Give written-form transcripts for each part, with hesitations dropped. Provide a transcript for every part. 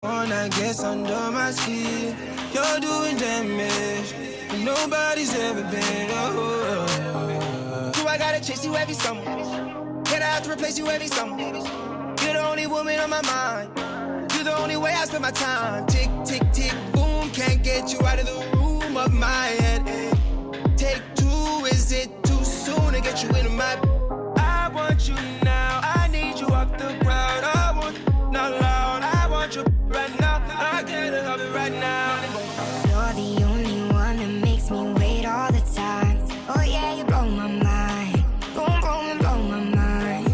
Wanna get under my skin. You're doing damage. Nobody's ever been. Do I gotta chase you every summer? Can I have to replace you every summer? You're the only woman on my mind. You're the only way I spend my time. Tick, tick, tick, boom. Can't get you out of the room of my head. Take two, is it too soon to get you into my... I want you now. I need you off the ground. I want not loud. I want you right now. I can't help it right now. You're the only one that makes me wait all the time. Oh yeah, you blow my mind. Boom, boom, and blow my mind.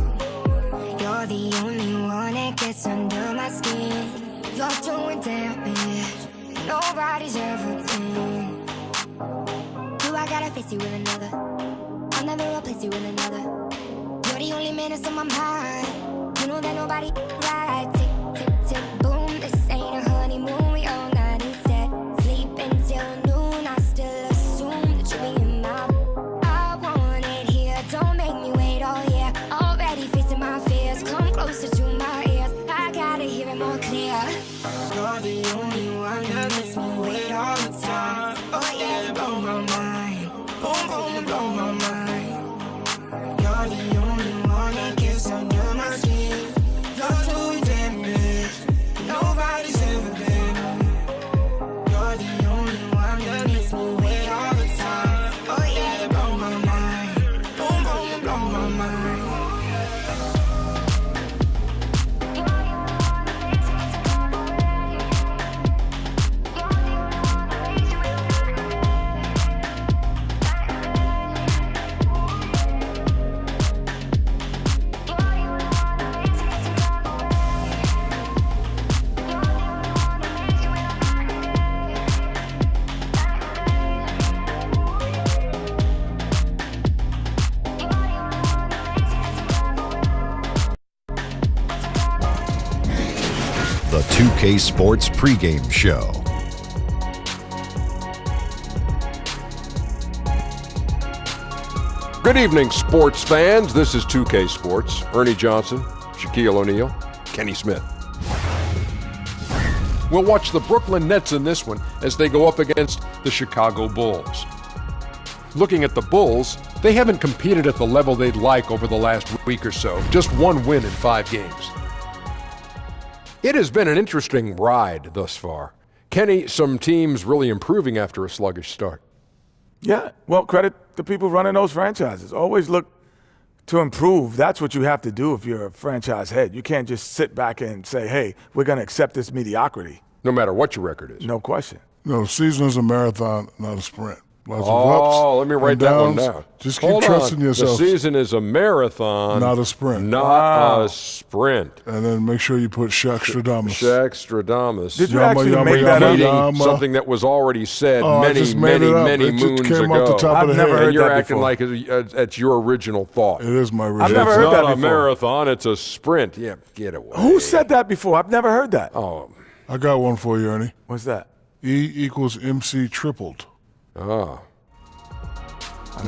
You're the only one that gets under my skin. You're doing damage. Nobody's ever been. Do I gotta face you with another? I'll never replace you with another. You're the only man that's on my mind. You know that nobody right. Tick, tick, tick, boom. This ain't a honeymoon. We all night instead. Sleep until noon. I still assume that you'll be in my... I want it here. Don't make me wait all year. Already facing my fears. Come closer to my ears. I gotta hear it more clear. You're the only one that makes me wait all the time. Oh yeah, you blow my mind. Boom, boom, and blow my mind. You're the only one that gets under my skin. You're doing damage. Nobody's ever been. You're the only one that makes me wait all the time. Oh yeah, you blow my mind. Boom, boom, and blow my mind. The 2K Sports pregame show. Good evening, sports fans. This is 2K Sports. Ernie Johnson, Shaquille O'Neal, Kenny Smith. We'll watch the Brooklyn Nets in this one as they go up against the Chicago Bulls. Looking at the Bulls, they haven't competed at the level they'd like over the last week or so. Just one win in 5 games. It has been an interesting ride thus far. Kenny, some teams really improving after a sluggish start. Yeah, well, credit the people running those franchises. Always look to improve. That's what you have to do if you're a franchise head. You can't just sit back and say, hey, we're going to accept this mediocrity. No matter what your record is. No question. No, the season is a marathon, not a sprint. Lots of Oh, ups let me write and that one downs. down. Just keep Hold trusting on. yourself. The season is a marathon. Not a sprint. Not a sprint. And then make sure you put Shaq-Stradamus. Shaq-Stradamus. Did you actually make that up? Repeating something that was already said I just made many it up. many It just moons came ago. off the top of the I've never head. heard And you're that acting before. like it's your original thought. It is my original. I've never It's heard not that a before. marathon, it's a sprint. Yeah, get away. Who said that before? I've never heard that. Oh, I got one for you, Ernie. What's that? E equals MC tripled. I've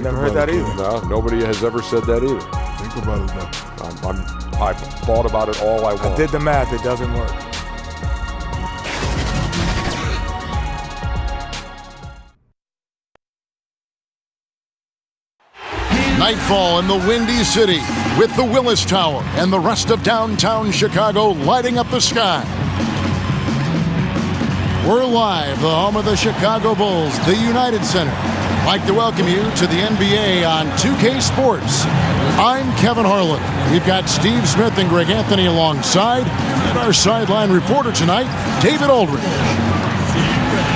never heard that either. no, nobody has ever said that either. Think about it now. I've thought about it all I want. I did the math. It doesn't work. Nightfall in the Windy City with the Willis Tower and the rest of downtown Chicago lighting up the sky. We're live, the home of the Chicago Bulls, the United Center. I'd like to welcome you to the NBA on 2K Sports. I'm Kevin Harlan. We've got Steve Smith and Greg Anthony alongside, and our sideline reporter tonight, David Aldridge.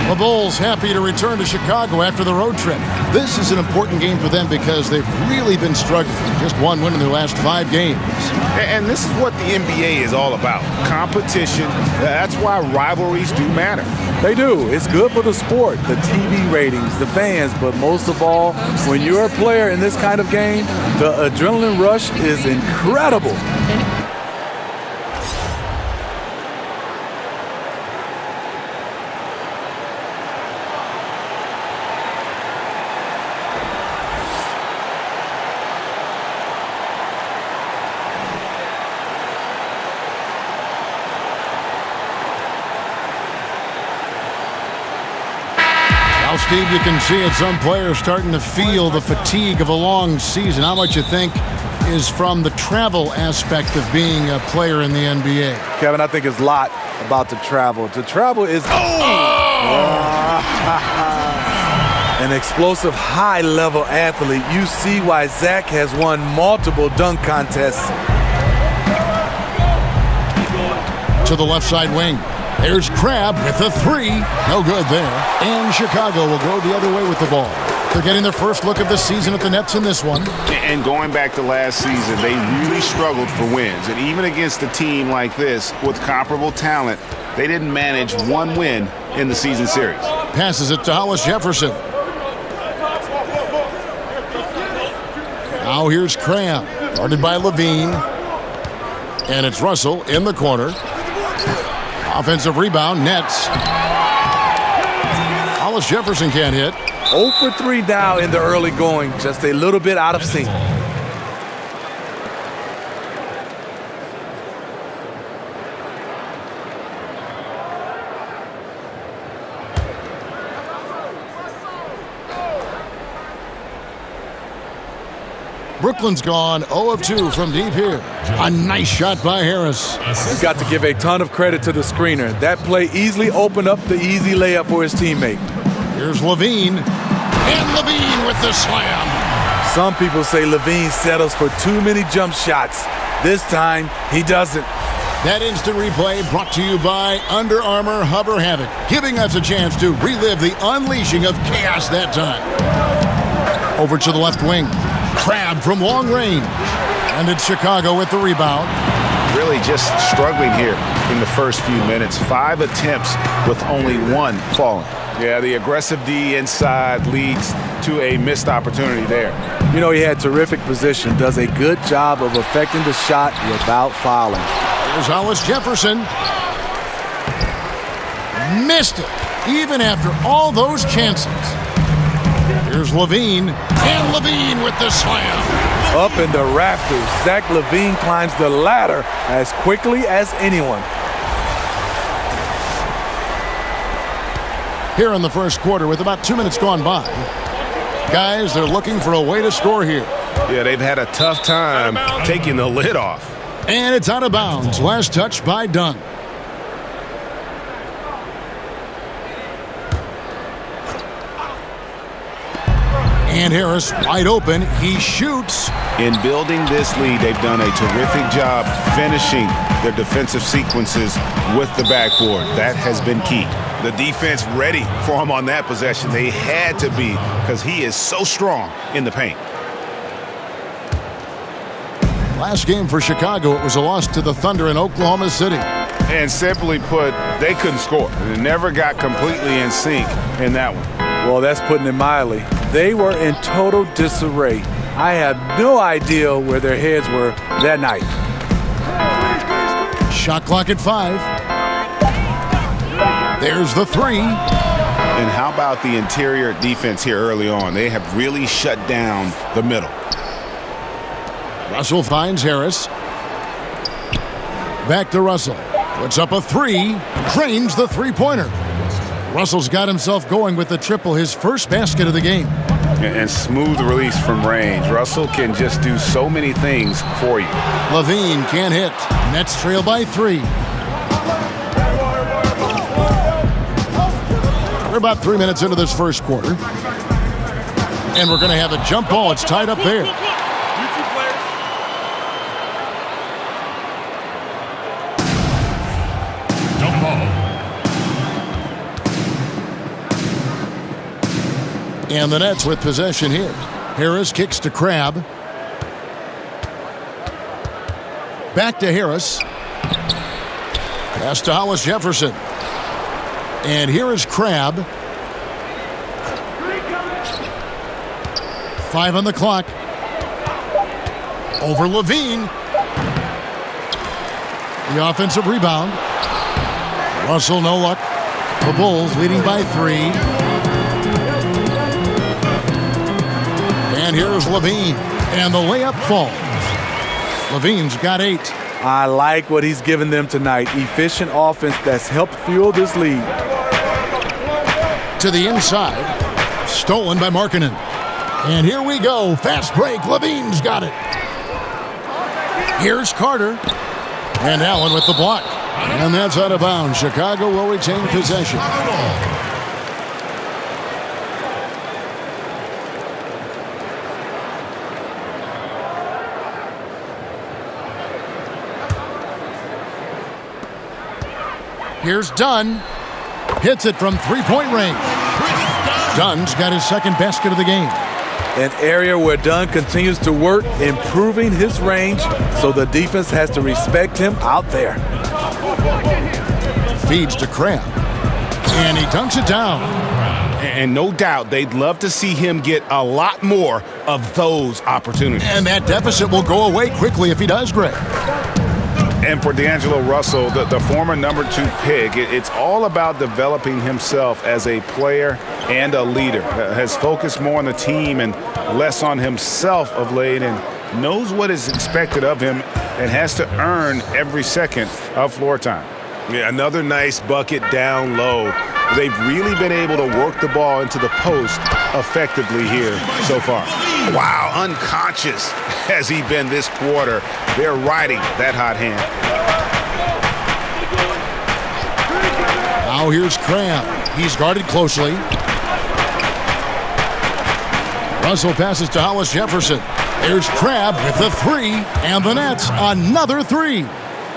The Bulls happy to return to Chicago after the road trip. This is an important game for them because they've really been struggling. Just one win in their last 5 games. And this is what the NBA is all about. Competition. That's why rivalries do matter. They do. It's good for the sport, the TV ratings, the fans, but most of all, when you're a player in this kind of game, the adrenaline rush is incredible. Well, Steve, you can see it. Some players starting to feel the fatigue of a long season. How much you think is from the travel aspect of being a player in the NBA? Kevin, I think it's a lot about the travel. The travel is an explosive, high-level athlete. You see why Zach has won multiple dunk contests. To the left side wing. There's Crabbe with the three. No good there. And Chicago will go the other way with the ball. They're getting their first look of the season at the Nets in this one. And going back to last season, they really struggled for wins. And even against a team like this with comparable talent, they didn't manage one win in the season series. Passes it to Hollis Jefferson. Now here's Crabbe. Guarded by LaVine. And it's Russell in the corner. Offensive rebound, Nets. Hollis Jefferson can't hit. 0 for 3 now in the early going, just a little bit out of sync. Brooklyn's gone 0 of 2 from deep here. A nice shot by Harris. He's got to give a ton of credit to the screener. That play easily opened up the easy layup for his teammate. Here's LaVine. And LaVine with the slam. Some people say LaVine settles for too many jump shots. This time, he doesn't. That instant replay brought to you by Under Armour Hover Havoc, giving us a chance to relive the unleashing of chaos that time. Over to the left wing. Crabbe from long range. And it's Chicago with the rebound. Really just struggling here in the first few minutes. 5 attempts with only 1 falling. Yeah, the aggressive D inside leads to a missed opportunity there. You know, he had terrific position, does a good job of affecting the shot without fouling. Here's Hollis Jefferson. Missed it, even after all those chances. Here's LaVine, and LaVine with the slam. Up in the rafters, Zach LaVine climbs the ladder as quickly as anyone. Here in the first quarter with about 2 minutes gone by. Guys, they're looking for a way to score here. Yeah, they've had a tough time taking the lid off. And it's out of bounds. Last touch by Dunn. And Harris wide open. He shoots. In building this lead, they've done a terrific job finishing their defensive sequences with the backboard. That has been key. The defense ready for him on that possession. They had to be because he is so strong in the paint. Last game for Chicago, it was a loss to the Thunder in Oklahoma City. And simply put, they couldn't score. They never got completely in sync in that one. Well, that's putting it mildly. They were in total disarray. I have no idea where their heads were that night. Shot clock at 5. There's the 3. And how about the interior defense here early on? They have really shut down the middle. Russell finds Harris. Back to Russell. Puts up a 3. Drains the three-pointer. Russell's got himself going with the triple, his first basket of the game. And smooth release from range. Russell can just do so many things for you. LaVine can't hit. Nets trail by 3. We're about 3 minutes into this first quarter. And we're going to have a jump ball. It's tied up there. Jump ball. And the Nets with possession here. Harris kicks to Crabbe. Back to Harris. Pass to Hollis Jefferson. And here is Crabbe. 5 on the clock. Over LaVine. The offensive rebound. Russell, no luck. The Bulls leading by 3. And here's LaVine. And the layup falls. LaVine's got 8. I like what he's given them tonight. Efficient offense that's helped fuel this lead. To the inside. Stolen by Markkanen. And here we go. Fast break. LaVine's got it. Here's Carter. And Allen with the block. And that's out of bounds. Chicago will retain possession. Here's Dunn. Hits it from three-point range. Dunn's got his second basket of the game. An area where Dunn continues to work, improving his range, so the defense has to respect him out there. Feeds to Crabbe. And he dunks it down. And no doubt they'd love to see him get a lot more of those opportunities. And that deficit will go away quickly if he does, Greg. And for D'Angelo Russell, the former number 2 pick, it's all about developing himself as a player and a leader. Has focused more on the team and less on himself of late, and knows what is expected of him and has to earn every second of floor time. Yeah, another nice bucket down low. They've really been able to work the ball into the post effectively here so far. Wow, unconscious has he been this quarter. They're riding that hot hand. Now here's Crabbe. He's guarded closely. Russell passes to Hollis Jefferson. There's Crabbe with the 3, and the Nets another 3.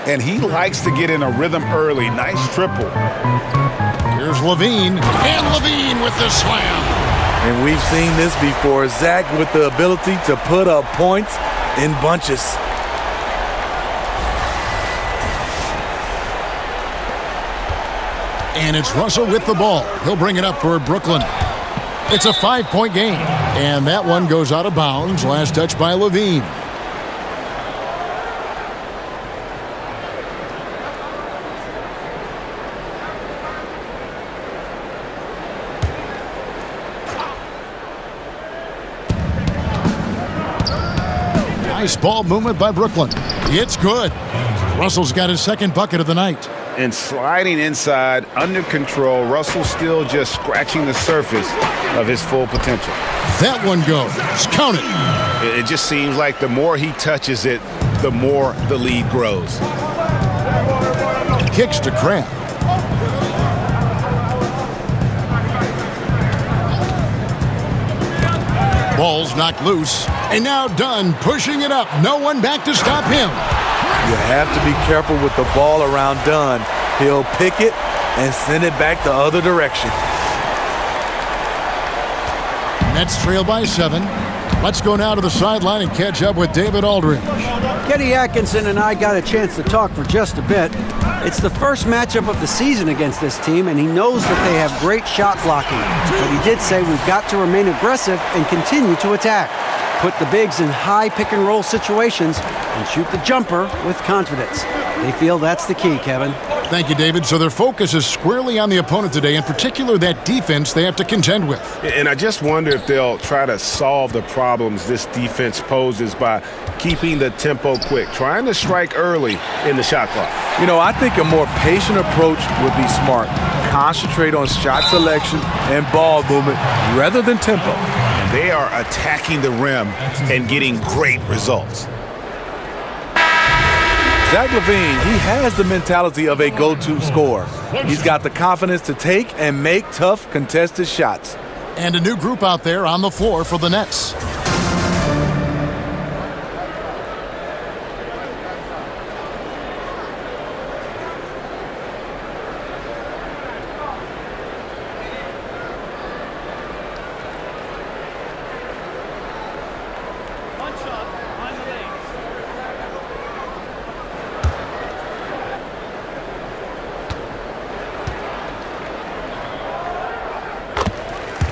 And he likes to get in a rhythm early. Nice triple. Here's LaVine, and LaVine with the slam. And we've seen this before. Zach with the ability to put up points in bunches. And it's Russell with the ball. He'll bring it up for Brooklyn. It's a 5-point game. And that one goes out of bounds. Last touch by LaVine. Nice ball movement by Brooklyn. It's good. Russell's got his second bucket of the night. And sliding inside, under control, Russell still just scratching the surface of his full potential. That one goes. Count it. It just seems like the more he touches it, the more the lead grows. Kicks to Crabbe. Ball's knocked loose. And now Dunn pushing it up. No one back to stop him. You have to be careful with the ball around Dunn. He'll pick it and send it back the other direction. Nets trail by 7. Let's go now to the sideline and catch up with David Aldridge. Kenny Atkinson and I got a chance to talk for just a bit. It's the first matchup of the season against this team, and he knows that they have great shot blocking. But he did say we've got to remain aggressive and continue to attack. Put the bigs in high pick-and-roll situations and shoot the jumper with confidence. They feel that's the key, Kevin. Thank you, David. So their focus is squarely on the opponent today, in particular that defense they have to contend with. And I just wonder if they'll try to solve the problems this defense poses by keeping the tempo quick, trying to strike early in the shot clock. You know, I think a more patient approach would be smart. Concentrate on shot selection and ball movement rather than tempo. And they are attacking the rim and getting great results. Zach LaVine, he has the mentality of a go-to scorer. He's got the confidence to take and make tough contested shots. And a new group out there on the floor for the Nets.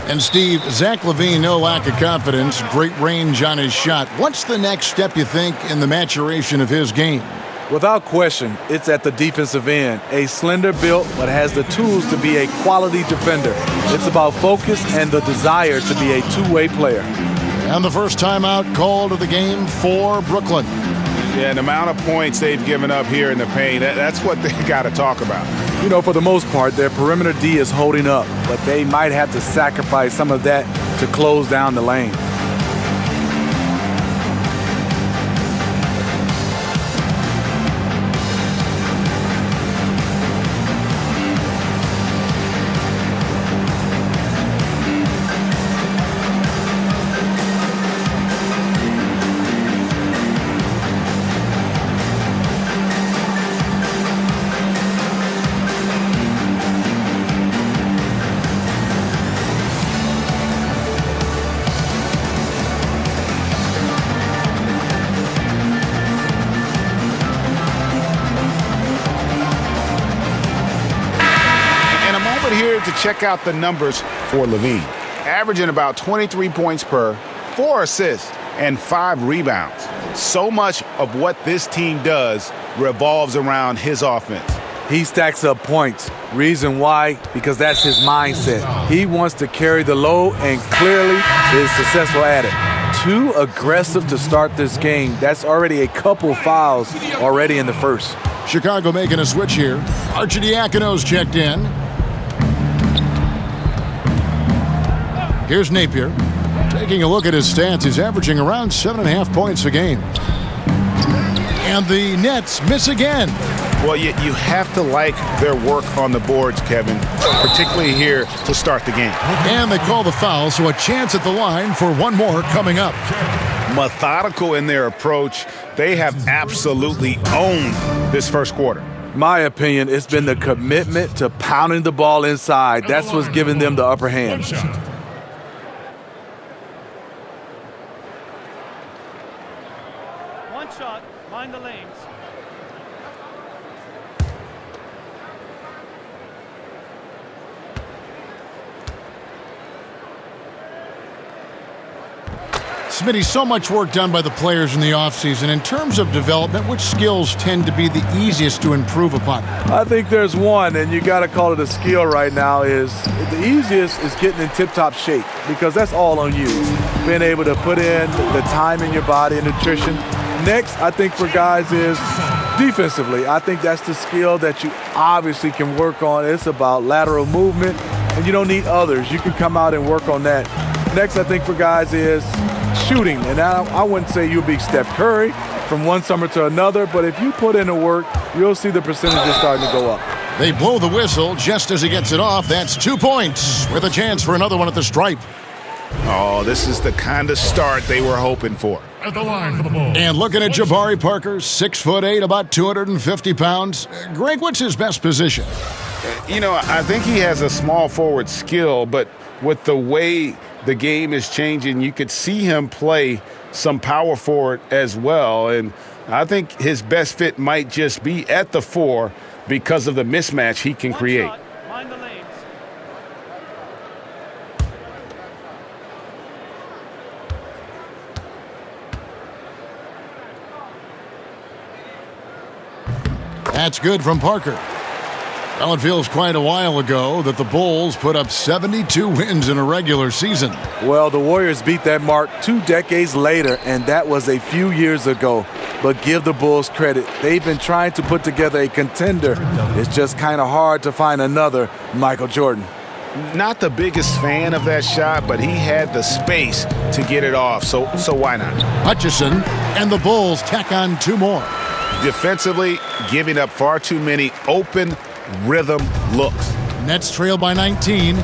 And Steve, Zach LaVine, no lack of confidence, great range on his shot. What's the next step, you think, in the maturation of his game? Without question, it's at the defensive end. A slender build, but has the tools to be a quality defender. It's about focus and the desire to be a two-way player. And the first timeout called of the game for Brooklyn. Yeah, the amount of points they've given up here in the paint, that's what they got to talk about. You know, for the most part, their perimeter D is holding up, but they might have to sacrifice some of that to close down the lane. Here to check out the numbers for LaVine. Averaging about 23 points per, 4 assists, and 5 rebounds. So much of what this team does revolves around his offense. He stacks up points. Reason why? Because that's his mindset. He wants to carry the load and clearly is successful at it. Too aggressive to start this game. That's already a couple fouls already in the first. Chicago making a switch here. Arcidiacono's checked in. Here's Napier. Taking a look at his stats, he's averaging around 7.5 points a game. And the Nets miss again. Well, you have to like their work on the boards, Kevin, particularly here to start the game. And they call the foul, so a chance at the line for one more coming up. Methodical in their approach. They have absolutely owned this first quarter. My opinion, it's been the commitment to pounding the ball inside. That's what's giving them the upper hand. One shot, mind the lanes. Smitty, so much work done by the players in the offseason. In terms of development, which skills tend to be the easiest to improve upon? I think there's one, and you got to call it a skill right now, is the easiest is getting in tip-top shape, because that's all on you. Being able to put in the time in your body and nutrition. Next, I think for guys is defensively. I think that's the skill that you obviously can work on. It's about lateral movement, and you don't need others. You can come out and work on that. Next, I think for guys is shooting. And I wouldn't say you'll be Steph Curry from one summer to another, but if you put in the work, you'll see the percentages starting to go up. They blow the whistle just as he gets it off. That's 2 points with a chance for another one at the stripe. Oh, this is the kind of start they were hoping for. At the line for the ball. And looking at Jabari Parker, 6'8", about 250 pounds. Greg, what's his best position? You know, I think he has a small forward skill, but with the way the game is changing, you could see him play some power forward as well. And I think his best fit might just be at the 4 because of the mismatch he can create. Mind the lanes. That's good from Parker. Well, it feels quite a while ago that the Bulls put up 72 wins in a regular season. Well, the Warriors beat that mark 2 decades later, and that was a few years ago. But give the Bulls credit. They've been trying to put together a contender. It's just kind of hard to find another Michael Jordan. Not the biggest fan of that shot, but he had the space to get it off, so why not? Hutchison and the Bulls tack on 2 more. Defensively, giving up far too many open rhythm looks. Nets trail by 19.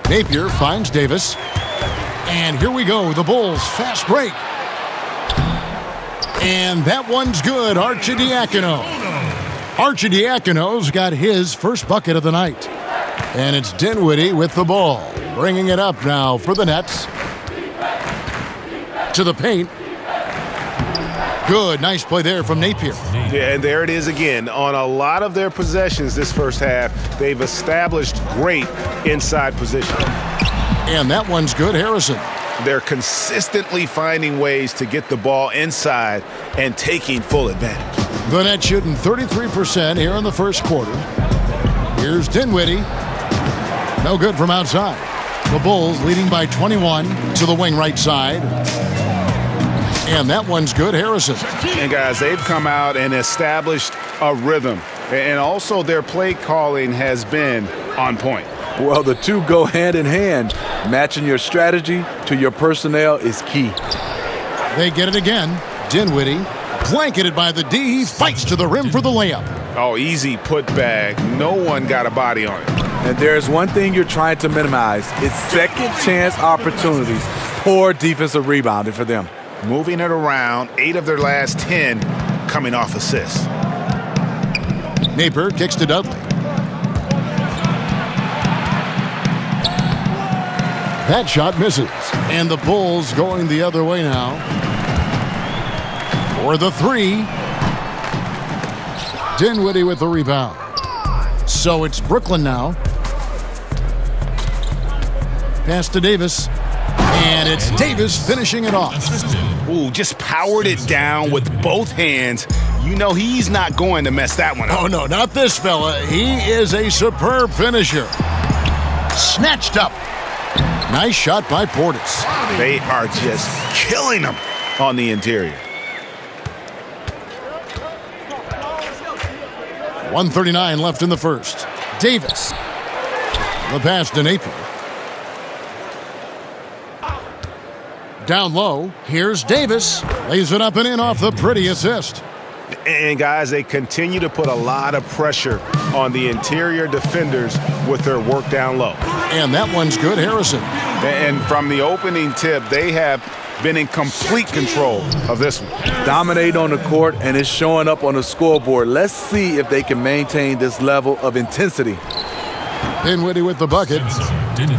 Napier finds Davis. And here we go, the Bulls fast break. And that one's good, Arcidiacono. Arcidiacono's got his first bucket of the night. And it's Dinwiddie with the ball, bringing it up now for the Nets. To the paint. Good, nice play there from Napier. Yeah, and there it is again. On a lot of their possessions this first half, they've established great inside position. And that one's good, Harrison. They're consistently finding ways to get the ball inside and taking full advantage. The Nets shooting 33% here in the first quarter. Here's Dinwiddie. No good from outside. The Bulls leading by 21 to the wing right side. And that one's good, Harrison. And guys, they've come out and established a rhythm. And also their play calling has been on point. Well, the two go hand in hand. Matching your strategy to your personnel is key. They get it again. Dinwiddie, blanketed by the D, he fights to the rim for the layup. Oh, easy putback. No one got a body on it. And there's one thing you're trying to minimize. It's second chance opportunities. Poor defensive rebounding for them. Moving it around, 8 of their last 10 coming off assists. Napier kicks to Dudley. That shot misses. And the Bulls going the other way now. For the three. Dinwiddie with the rebound. So it's Brooklyn now. Pass to Davis. And it's Davis finishing it off. Ooh, just powered it down with both hands. You know he's not going to mess that one up. Oh, no, not this fella. He is a superb finisher. Snatched up. Nice shot by Portis. They are just killing him on the interior. 1:39 left in the first. Davis. The pass to Napier. Down low. Here's Davis. Lays it up and in off the pretty assist. And guys, they continue to put a lot of pressure on the interior defenders with their work down low. And that one's good, Harrison. And from the opening tip, they have been in complete control of this one. Dominate on the court, and it's showing up on the scoreboard. Let's see if they can maintain this level of intensity. Dinwiddie with the bucket.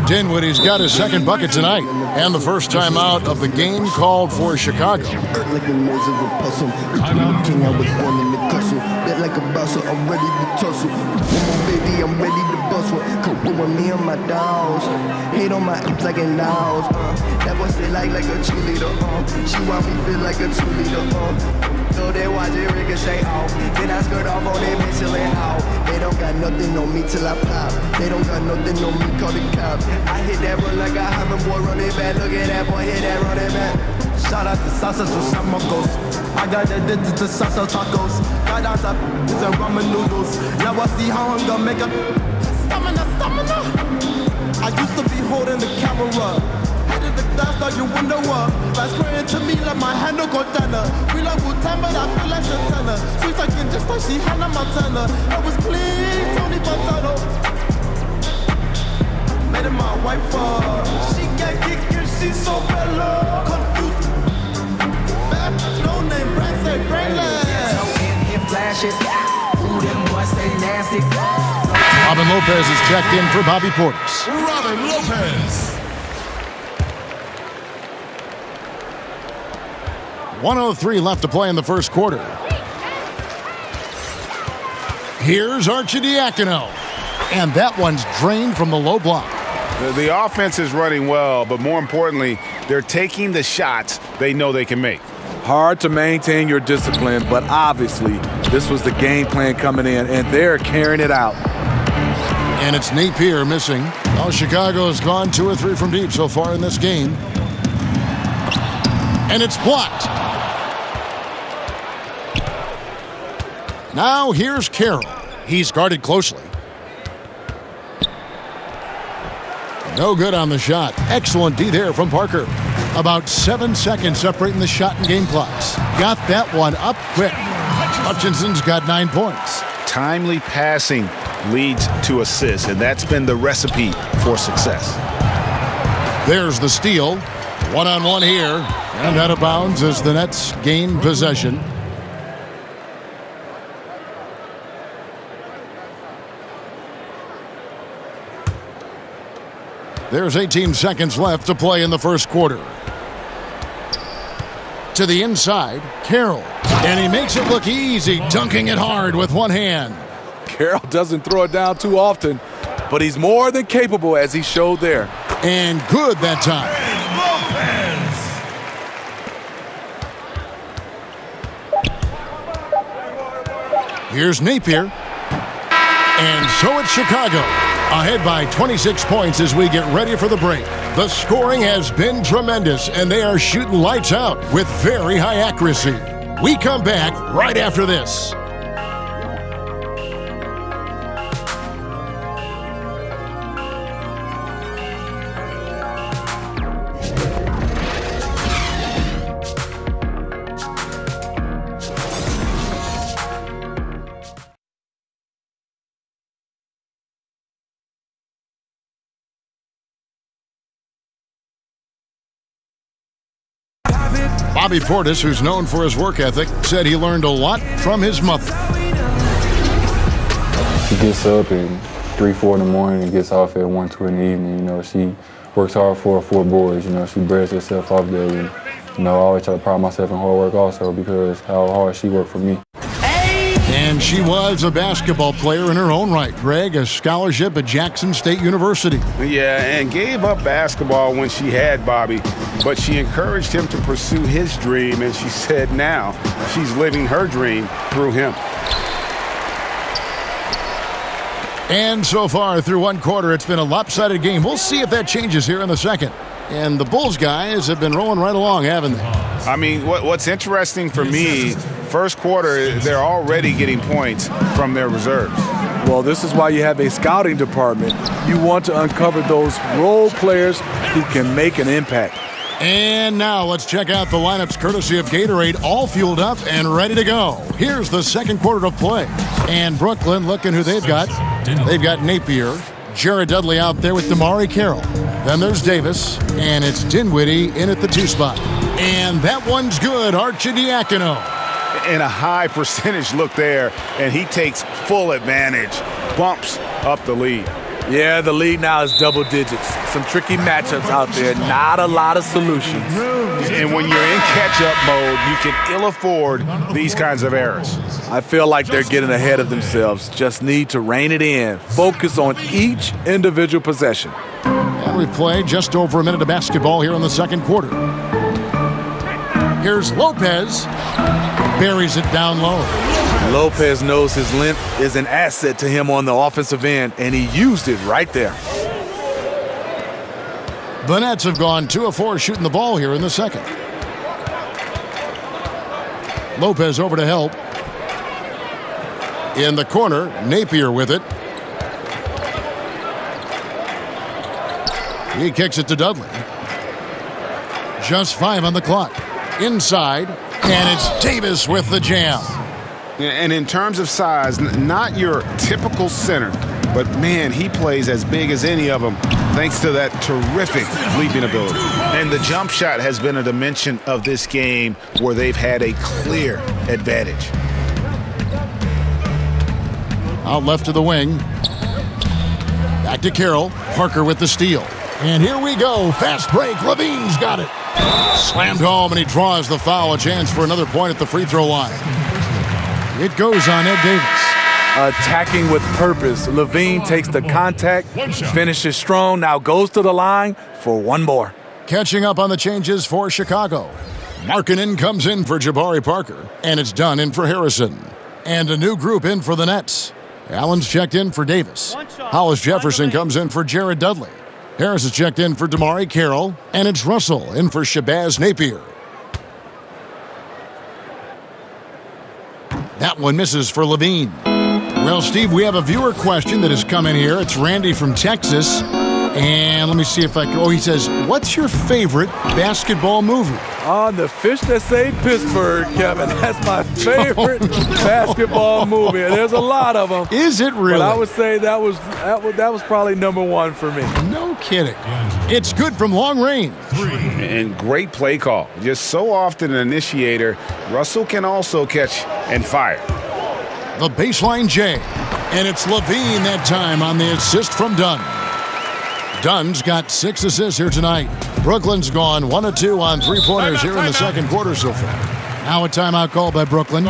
Dinwiddie's got his second bucket tonight, and the first time out of the game called for Chicago. I'm ready to bust one. Come with me and my dogs. Hate on my ass like an house. That boy say like a cheerleader. She want me feel like a 2-liter. So they watch it ricochet off. Then I skirt off on them Michelin out. They don't got nothing on me till I pop. They don't got nothing on me, call the cops. I hit that run like a Hyman boy, running back. Look at that boy, hit that running back. Shout out to Salsa to Summer Ghost. I got addicted to salsa tacos. Got out to and ramen noodles. Now I see how I'm gonna make a stamina. I used to be holding the camera. Headed the glass, now you wonder what. That's spraying to me like my hand got done. We love good time, but I feel like Santana. Sweet talking just like she Hannah Montana. I was clean, Tony Montano. Made it my wife, she got kicked and she's so bella. Confused. Bad, no name, brand say brainless. Flash it. Ooh, them boys stay nasty. Robin Lopez is checked in for Bobby Portis. Robin Lopez. 1:03 left to play in the first quarter. Here's Arcidiacono. And that one's drained from the low block. The offense is running well, but more importantly, they're taking the shots they know they can make. Hard to maintain your discipline, but obviously this was the game plan coming in, and they're carrying it out. And it's Napier missing. Well, Chicago has gone 2 or 3 from deep so far in this game. And it's blocked. Now here's Carroll. He's guarded closely. No good on the shot. Excellent D there from Parker. About 7 seconds separating the shot and game clocks. Got that one up quick. Hutchinson's got 9 points. Timely passing leads to assists, and that's been the recipe for success. There's the steal. One-on-one here. And out of bounds as the Nets gain possession. There's 18 seconds left to play in the first quarter. To the inside, Carroll. And he makes it look easy, dunking it hard with one hand. Carroll doesn't throw it down too often, but he's more than capable as he showed there. And good that time. Here's Napier. And so it's Chicago. Ahead by 26 points as we get ready for the break. The scoring has been tremendous, and they are shooting lights out with very high accuracy. We come back right after this. Bobby Portis, who's known for his work ethic, said he learned a lot from his mother. She gets up at 3, 4 in the morning and gets off at 1, 2 in the evening. You know, she works hard for her 4 boys. You know, she breaks herself off there. And, you know, I always try to pride myself in hard work also because how hard she worked for me. And she was a basketball player in her own right. Greg, a scholarship at Jackson State University. Yeah, and gave up basketball when she had Bobby, but she encouraged him to pursue his dream, and she said now she's living her dream through him. And so far through one quarter, it's been a lopsided game. We'll see if that changes here in the second. And the Bulls guys have been rolling right along, haven't they? I mean, what's interesting for me, first quarter, they're already getting points from their reserves. Well, this is why you have a scouting department. You want to uncover those role players who can make an impact. And now let's check out the lineups courtesy of Gatorade, all fueled up and ready to go. Here's the second quarter of play. And Brooklyn, looking who they've got. They've got Napier, Jared Dudley out there with Damari Carroll. Then there's Davis, and it's Dinwiddie in at the 2 spot. And that one's good, Arcidiacono. And a high percentage look there, and he takes full advantage, bumps up the lead. Yeah, the lead now is double digits. Some tricky matchups out there, not a lot of solutions. And when you're in catch-up mode, you can ill afford these kinds of errors. I feel like they're getting ahead of themselves. Just need to rein it in. Focus on each individual possession. And we've played just over a minute of basketball here in the second quarter. Here's Lopez. Buries it down low. Lopez knows his length is an asset to him on the offensive end, and he used it right there. The Nets have gone 2 of 4 shooting the ball here in the second. Lopez over to help. In the corner, Napier with it. He kicks it to Dudley. Just 5 on the clock. Inside, and it's Davis with the jam. And in terms of size, not your typical center, but man, he plays as big as any of them thanks to that terrific leaping ability. And the jump shot has been a dimension of this game where they've had a clear advantage. Out left to the wing. Back to Carroll. Parker with the steal. And here we go. Fast break. LaVine's got it. Slammed home, and he draws the foul. A chance for another point at the free throw line. It goes on Ed Davis. Attacking with purpose. LaVine takes the contact, finishes strong, now goes to the line for one more. Catching up on the changes for Chicago. Markkanen comes in for Jabari Parker, and it's Dunn in for Harrison. And a new group in for the Nets. Allen's checked in for Davis. Hollis Jefferson comes in for Jared Dudley. Harris is checked in for Damari Carroll, and it's Russell in for Shabazz Napier. That one misses for LaVine. Well, Steve, we have a viewer question that has come in here. It's Randy from Texas. And let me see if I can. Oh, he says, what's your favorite basketball movie? The Fish That Saved Pittsburgh, Kevin. That's my favorite basketball movie. And there's a lot of them. Is it really? But I would say that was probably number one for me. No kidding. It's good from long range. And great play call. Just so often an initiator, Russell can also catch and fire. The baseline J. And it's LaVine that time on the assist from Dunn. Dunn's got 6 assists here tonight. Brooklyn's gone 1 of 2 on 3-pointers here in the second quarter so far. Now a timeout called by Brooklyn.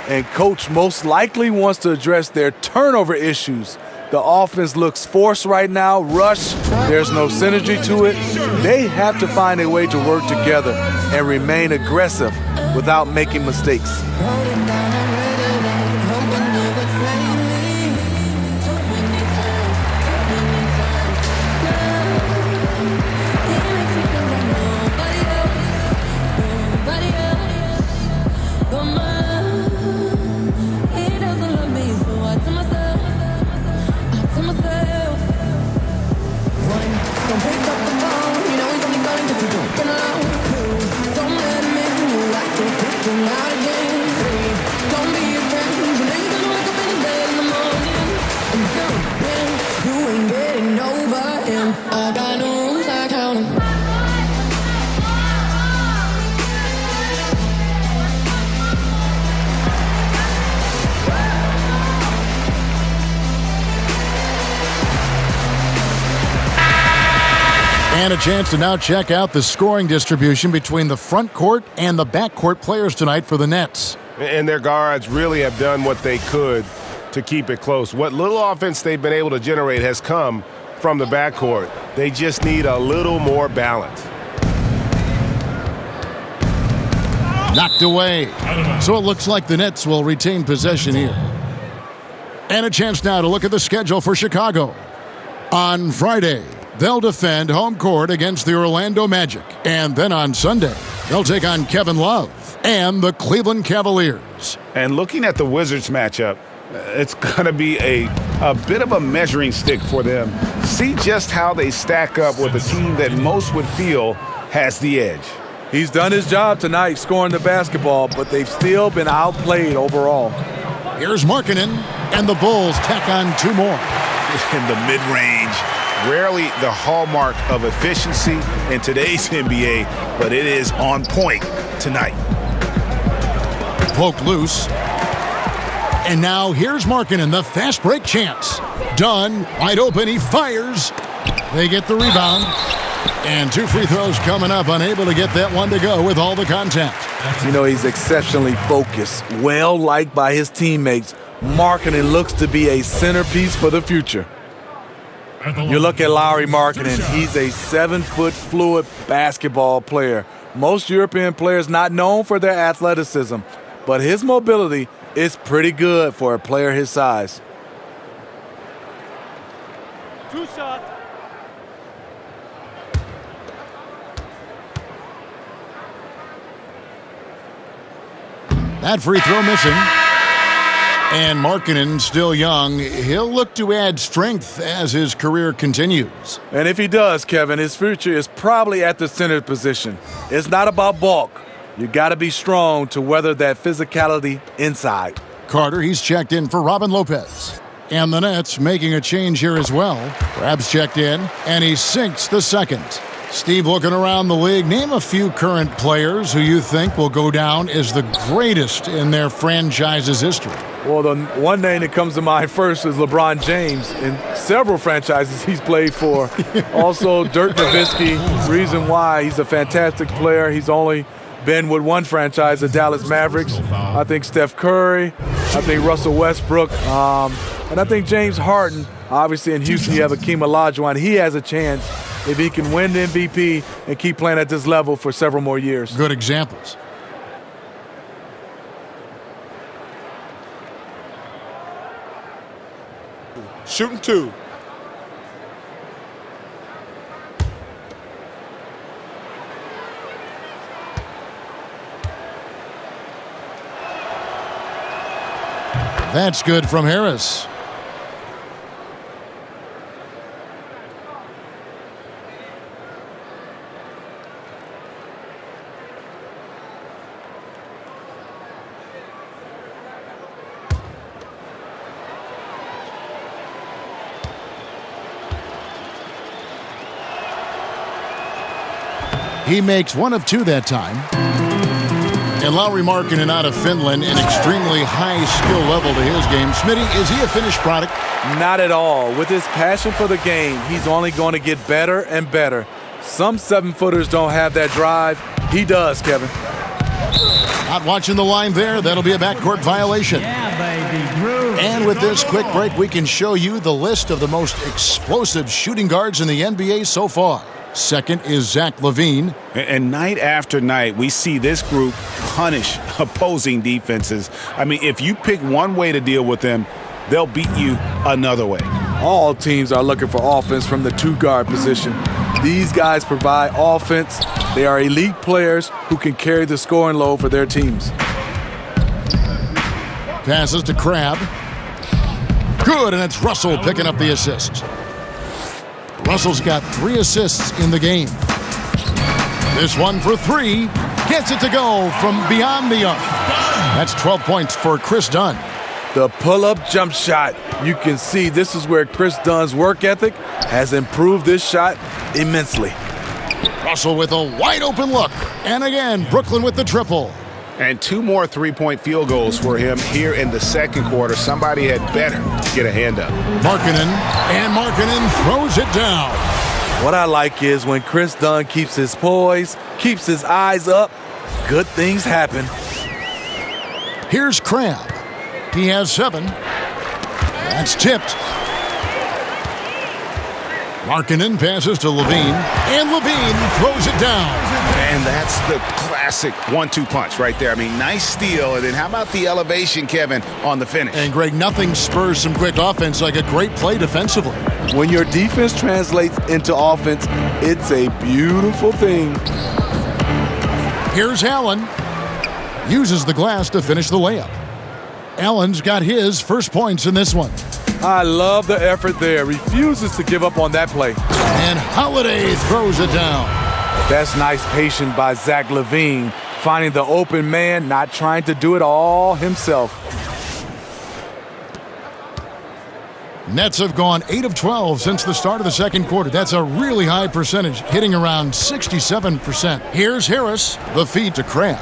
And coach most likely wants to address their turnover issues. The offense looks forced right now, rush. There's no synergy to it. They have to find a way to work together and remain aggressive without making mistakes. And a chance to now check out the scoring distribution between the front court and the back court players tonight for the Nets. And their guards really have done what they could to keep it close. What little offense they've been able to generate has come from the backcourt. They just need a little more balance. Knocked away. So it looks like the Nets will retain possession here. And a chance now to look at the schedule for Chicago. On Friday, they'll defend home court against the Orlando Magic. And then on Sunday, they'll take on Kevin Love and the Cleveland Cavaliers. And looking at the Wizards matchup, it's going to be a bit of a measuring stick for them. See just how they stack up with a team that most would feel has the edge. He's done his job tonight scoring the basketball, but they've still been outplayed overall. Here's Markkanen, and the Bulls tack on 2 more. In the mid-range, rarely the hallmark of efficiency in today's NBA, but it is on point tonight. Poked loose. And now here's Markkanen, the fast break chance. Dunn, wide open, he fires. They get the rebound. And 2 free throws coming up, unable to get that one to go with all the contact. You know, he's exceptionally focused, well-liked by his teammates. Markkanen looks to be a centerpiece for the future. You look at Lauri Markkanen, he's a 7-foot fluid basketball player. Most European players not known for their athleticism, but his mobility is pretty good for a player his size. 2 shots. That free throw missing. And Markkanen, still young, he'll look to add strength as his career continues. And if he does, Kevin, his future is probably at the center position. It's not about bulk. You got to be strong to weather that physicality inside. Carter, he's checked in for Robin Lopez. And the Nets making a change here as well. Crab's checked in, and he sinks the second. Steve, looking around the league, name a few current players who you think will go down as the greatest in their franchise's history. Well, the one name that comes to mind first is LeBron James. In several franchises he's played for. Also, Dirk Nowitzki. Reason why, he's a fantastic player. He's only been with one franchise, the Dallas Mavericks. I think Steph Curry. I think Russell Westbrook. And I think James Harden. Obviously, in Houston, you have Akeem Olajuwon. He has a chance if he can win the MVP and keep playing at this level for several more years. Good examples. Shooting 2. That's good from Harris. He makes 1 of 2 that time. And Lauri Markkanen out of Finland, an extremely high skill level to his game. Smitty, is he a finished product? Not at all. With his passion for the game, he's only going to get better and better. Some 7-footers don't have that drive. He does, Kevin. Not watching the line there. That'll be a backcourt violation. Yeah, baby. Groove. And with this quick break, we can show you the list of the most explosive shooting guards in the NBA so far. Second is Zach LaVine. And night after night, we see this group punish opposing defenses. I mean, if you pick one way to deal with them, they'll beat you another way. All teams are looking for offense from the 2-guard position. These guys provide offense. They are elite players who can carry the scoring load for their teams. Passes to Crab. Good, and it's Russell picking up the assist. Russell's got 3 assists in the game. This one for 3. Gets it to go from beyond the arc. That's 12 points for Chris Dunn. The pull-up jump shot. You can see this is where Chris Dunn's work ethic has improved this shot immensely. Russell with a wide open look. And again, Brooklyn with the triple. And 2 more 3-point field goals for him here in the second quarter. Somebody had better get a hand up. Markkanen throws it down. What I like is when Chris Dunn keeps his poise, keeps his eyes up, good things happen. Here's Crabb. He has 7. That's tipped. Markkanen passes to LaVine, and LaVine throws it down. And that's the classic 1-2 punch right there. I mean, nice steal. And then how about the elevation, Kevin, on the finish? And, Greg, nothing spurs some quick offense like a great play defensively. When your defense translates into offense, it's a beautiful thing. Here's Allen. Uses the glass to finish the layup. Allen's got his first points in this one. I love the effort there. Refuses to give up on that play. And Holiday throws it down. That's nice patience by Zach LaVine, finding the open man, not trying to do it all himself. Nets have gone 8 of 12 since the start of the second quarter. That's a really high percentage, hitting around 67%. Here's Harris, the feed to Crabb.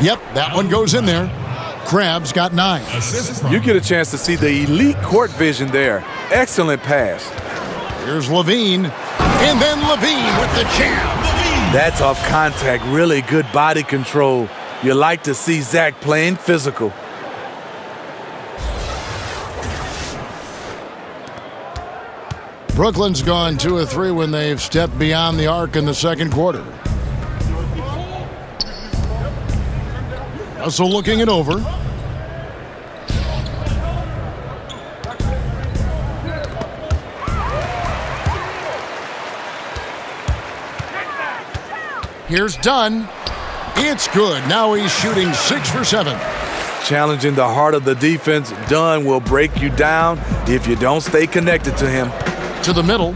Yep, that one goes in there. Crabb's got 9. You get a chance to see the elite court vision there. Excellent pass. Here's LaVine, and then LaVine with the jam. That's off contact, really good body control. You like to see Zach playing physical. Brooklyn's gone 2 of 3 when they've stepped beyond the arc in the second quarter. Russell looking it over. Here's Dunn. It's good. Now he's shooting 6 for 7. Challenging the heart of the defense, Dunn will break you down if you don't stay connected to him. To the middle.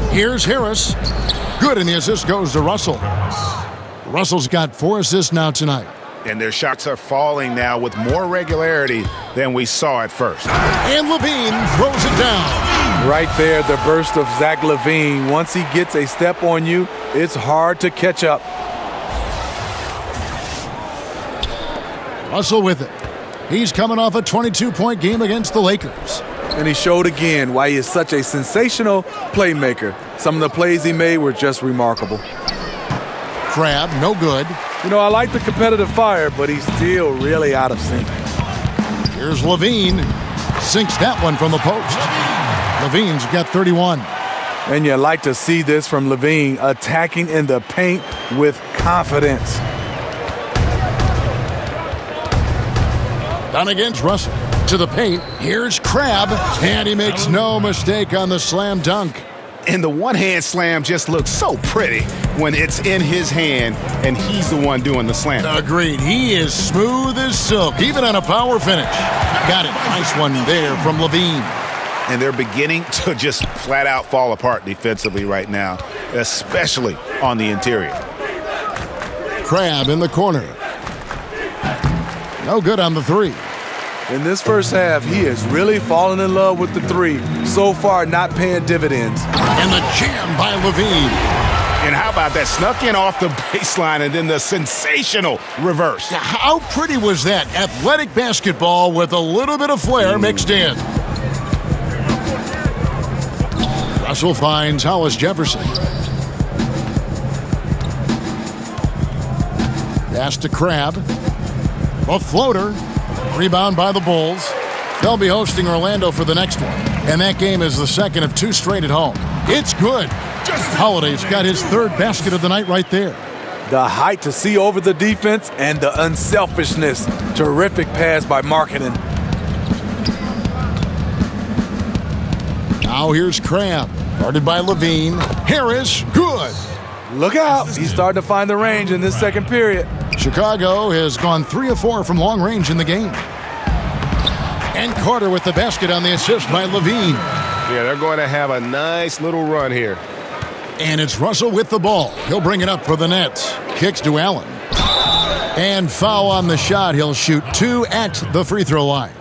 Here's Harris. Good, and the assist goes to Russell. Russell's got 4 assists now tonight. And their shots are falling now with more regularity than we saw at first. And LaVine throws it down. Right there, the burst of Zach LaVine. Once he gets a step on you, it's hard to catch up. Russell with it. He's coming off a 22-point game against the Lakers. And he showed again why he is such a sensational playmaker. Some of the plays he made were just remarkable. Crabb, no good. You know, I like the competitive fire, but he's still really out of sync. Here's LaVine. Sinks that one from the post. LaVine's got 31. And you like to see this from LaVine, attacking in the paint with confidence. Down against Russell. To the paint. Here's Crabb. And he makes no mistake on the slam dunk. And the one-hand slam just looks so pretty when it's in his hand and he's the one doing the slam. Agreed. He is smooth as silk, even on a power finish. Got it. Nice one there from LaVine. And they're beginning to just flat out fall apart defensively right now, especially on the interior. Crabb in the corner. No good on the 3. In this first half, he has really fallen in love with the 3. So far, not paying dividends. And the jam by LaVine. And how about that? Snuck in off the baseline and then the sensational reverse. How pretty was that? Athletic basketball with a little bit of flair mixed in. Russell finds Hollis Jefferson. Pass to Crabb. A floater. Rebound by the Bulls. They'll be hosting Orlando for the next one. And that game is the second of 2 straight at home. It's good. Holiday's got his 3rd basket of the night right there. The height to see over the defense and the unselfishness. Terrific pass by Markkanen. Now here's Crabb. Guarded by LaVine. Harris, good. Look out. He's starting to find the range in this second period. Chicago has gone 3 of 4 from long range in the game. And Carter with the basket on the assist by LaVine. Yeah, they're going to have a nice little run here. And it's Russell with the ball. He'll bring it up for the Nets. Kicks to Allen. And foul on the shot. He'll shoot 2 at the free throw line.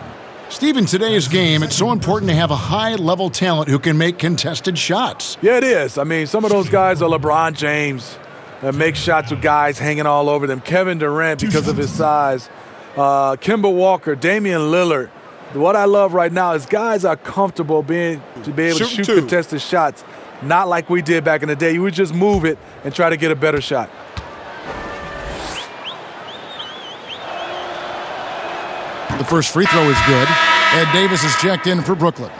Steve, in today's game, it's so important to have a high-level talent who can make contested shots. Yeah, it is. I mean, some of those guys are LeBron James that make shots with guys hanging all over them. Kevin Durant, because of his size. Kemba Walker, Damian Lillard. What I love right now is guys are comfortable to be able to shoot contested shots, not like we did back in the day. You would just move it and try to get a better shot. The first free throw is good. Ed Davis is checked in for Brooklyn.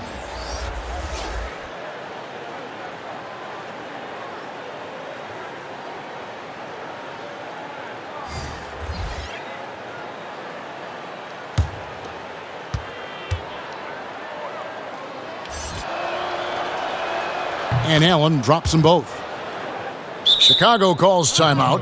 And Allen drops them both. Chicago calls timeout.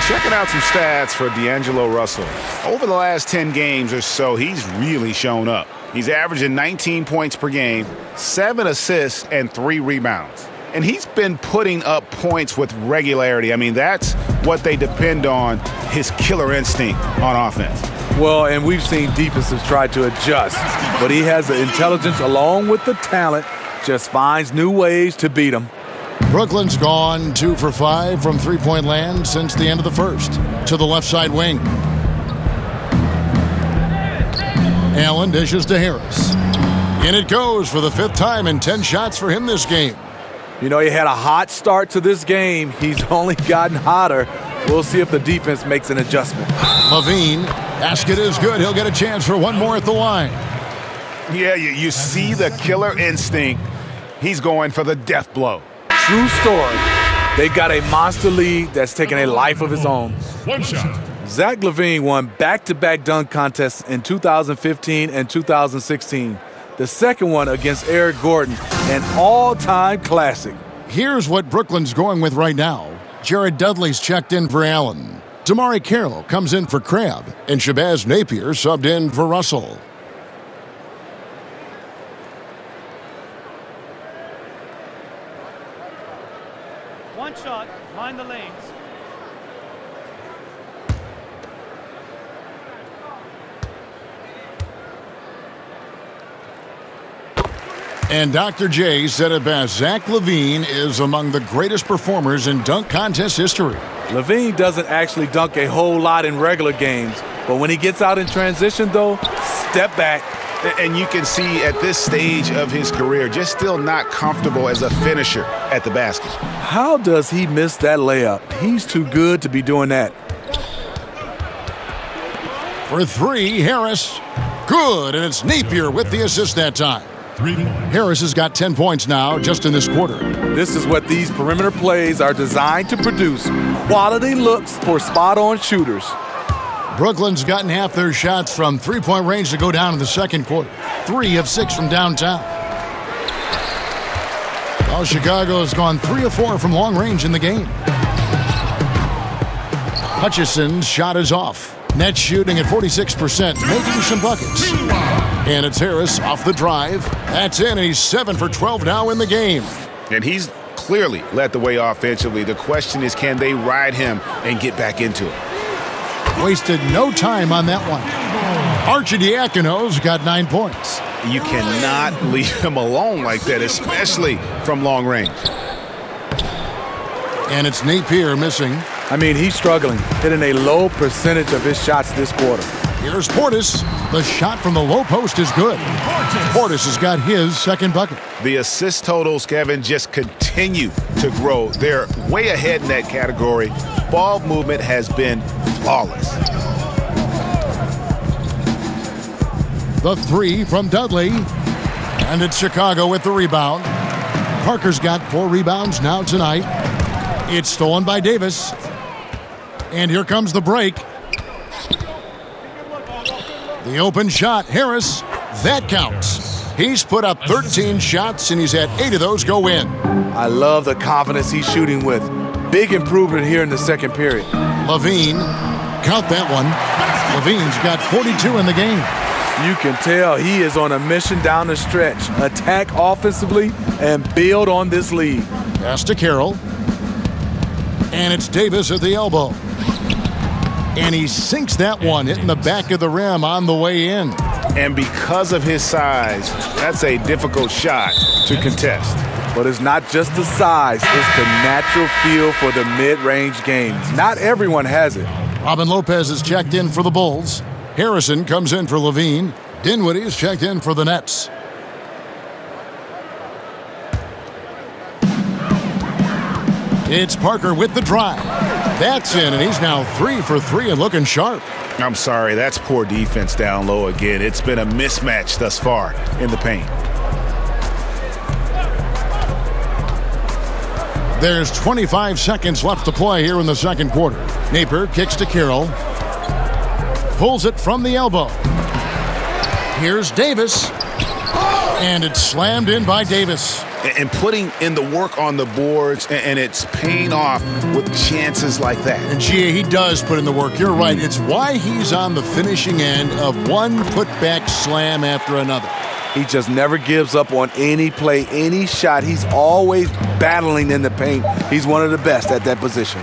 Checking out some stats for D'Angelo Russell. Over the last 10 games or so, he's really shown up. He's averaging 19 points per game, 7 assists, and 3 rebounds. And he's been putting up points with regularity. I mean, that's what they depend on, his killer instinct on offense. Well, and we've seen defenses try to adjust, but he has the intelligence along with the talent, just finds new ways to beat them. Brooklyn's gone 2 for 5 from three-point land since the end of the first. To the left side wing. Allen dishes to Harris. In it goes for the 5th time and 10 shots for him this game. You know, he had a hot start to this game. He's only gotten hotter. We'll see if the defense makes an adjustment. LaVine, basket is good. He'll get a chance for one more at the line. Yeah, you see the killer instinct. He's going for the death blow. True story. They got a monster lead that's taking a life of its own. One shot. Zach LaVine won back-to-back dunk contests in 2015 and 2016. The second one against Eric Gordon, an all-time classic. Here's what Brooklyn's going with right now. Jared Dudley's checked in for Allen. Damari Carroll comes in for Crabb, and Shabazz Napier subbed in for Russell. One shot, mind the lanes. And Dr. J said it best. Zach LaVine is among the greatest performers in dunk contest history. LaVine doesn't actually dunk a whole lot in regular games, but when he gets out in transition, though, step back. And you can see at this stage of his career, just still not comfortable as a finisher at the basket. How does he miss that layup? He's too good to be doing that. For 3, Harris. Good, and it's Napier with the assist that time. 3 points. Harris has got 10 points now just in this quarter. This is what these perimeter plays are designed to produce. Quality looks for spot-on shooters. Brooklyn's gotten half their shots from three-point range to go down in the second quarter. 3 of 6 from downtown. Well, Chicago has gone 3 of 4 from long range in the game. Hutchison's shot is off. Net shooting at 46%, making some buckets. And it's Harris off the drive. That's in, and he's 7 for 12 now in the game. And he's clearly led the way offensively. The question is, can they ride him and get back into it? Wasted no time on that one. Arcidiacono's got 9 points. You cannot leave him alone like that, especially from long range. And it's Napier missing. I mean, he's struggling, hitting a low percentage of his shots this quarter. Here's Portis. The shot from the low post is good. Portis has got his second bucket. The assist totals, Kevin, just continue to grow. They're way ahead in that category. Ball movement has been flawless. The three from Dudley. And it's Chicago with the rebound. Parker's got 4 rebounds now tonight. It's stolen by Davis. And here comes the break. The open shot, Harris. That counts. He's put up 13 shots, and he's had 8 of those go in. I love the confidence he's shooting with. Big improvement here in the second period. LaVine, count that one. LaVine's got 42 in the game. You can tell he is on a mission down the stretch. Attack offensively and build on this lead. Pass to Carroll. And it's Davis at the elbow. And he sinks that one, hitting the back of the rim on the way in. And because of his size, that's a difficult shot to contest. But it's not just the size, it's the natural feel for the mid-range game. Not everyone has it. Robin Lopez is checked in for the Bulls. Harrison comes in for LaVine. Dinwiddie's checked in for the Nets. It's Parker with the drive. That's in, and he's now 3 for 3 and looking sharp. I'm sorry, that's poor defense down low again. It's been a mismatch thus far in the paint. There's 25 seconds left to play here in the second quarter. Napier kicks to Carroll. Pulls it from the elbow. Here's Davis. And it's slammed in by Davis. And putting in the work on the boards, and it's paying off with chances like that. And Gia, he does put in the work. You're right. It's why he's on the finishing end of one putback slam after another. He just never gives up on any play, any shot. He's always battling in the paint. He's one of the best at that position.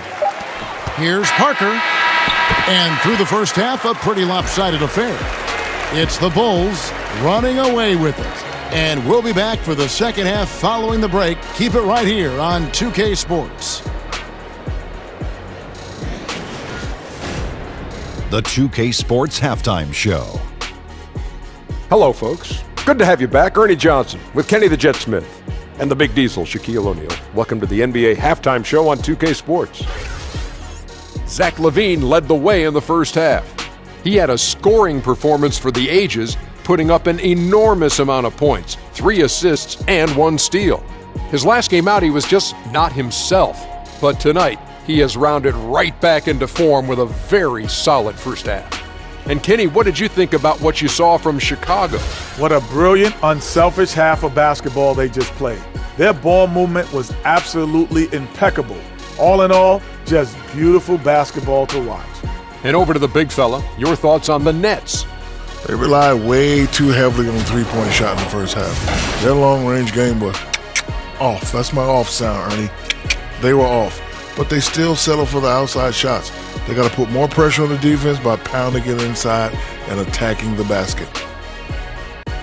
Here's Parker. And through the first half, a pretty lopsided affair. It's the Bulls running away with it. And we'll be back for the second half following the break. Keep it right here on 2K Sports. The 2K Sports Halftime Show. Hello, folks. Good to have you back. Ernie Johnson with Kenny the Jet Smith and the Big Diesel, Shaquille O'Neal. Welcome to the NBA Halftime Show on 2K Sports. Zach LaVine led the way in the first half. He had a scoring performance for the ages, putting up an enormous amount of points, 3 assists, and 1 steal. His last game out, he was just not himself. But tonight, he has rounded right back into form with a very solid first half. And Kenny, what did you think about what you saw from Chicago? What a brilliant, unselfish half of basketball they just played. Their ball movement was absolutely impeccable. All in all, just beautiful basketball to watch. And over to the big fella, your thoughts on the Nets. They relied way too heavily on the three-point shot in the first half. Their long-range game was off. That's my off sound, Ernie. They were off. But they still settle for the outside shots. They got to put more pressure on the defense by pounding it inside and attacking the basket.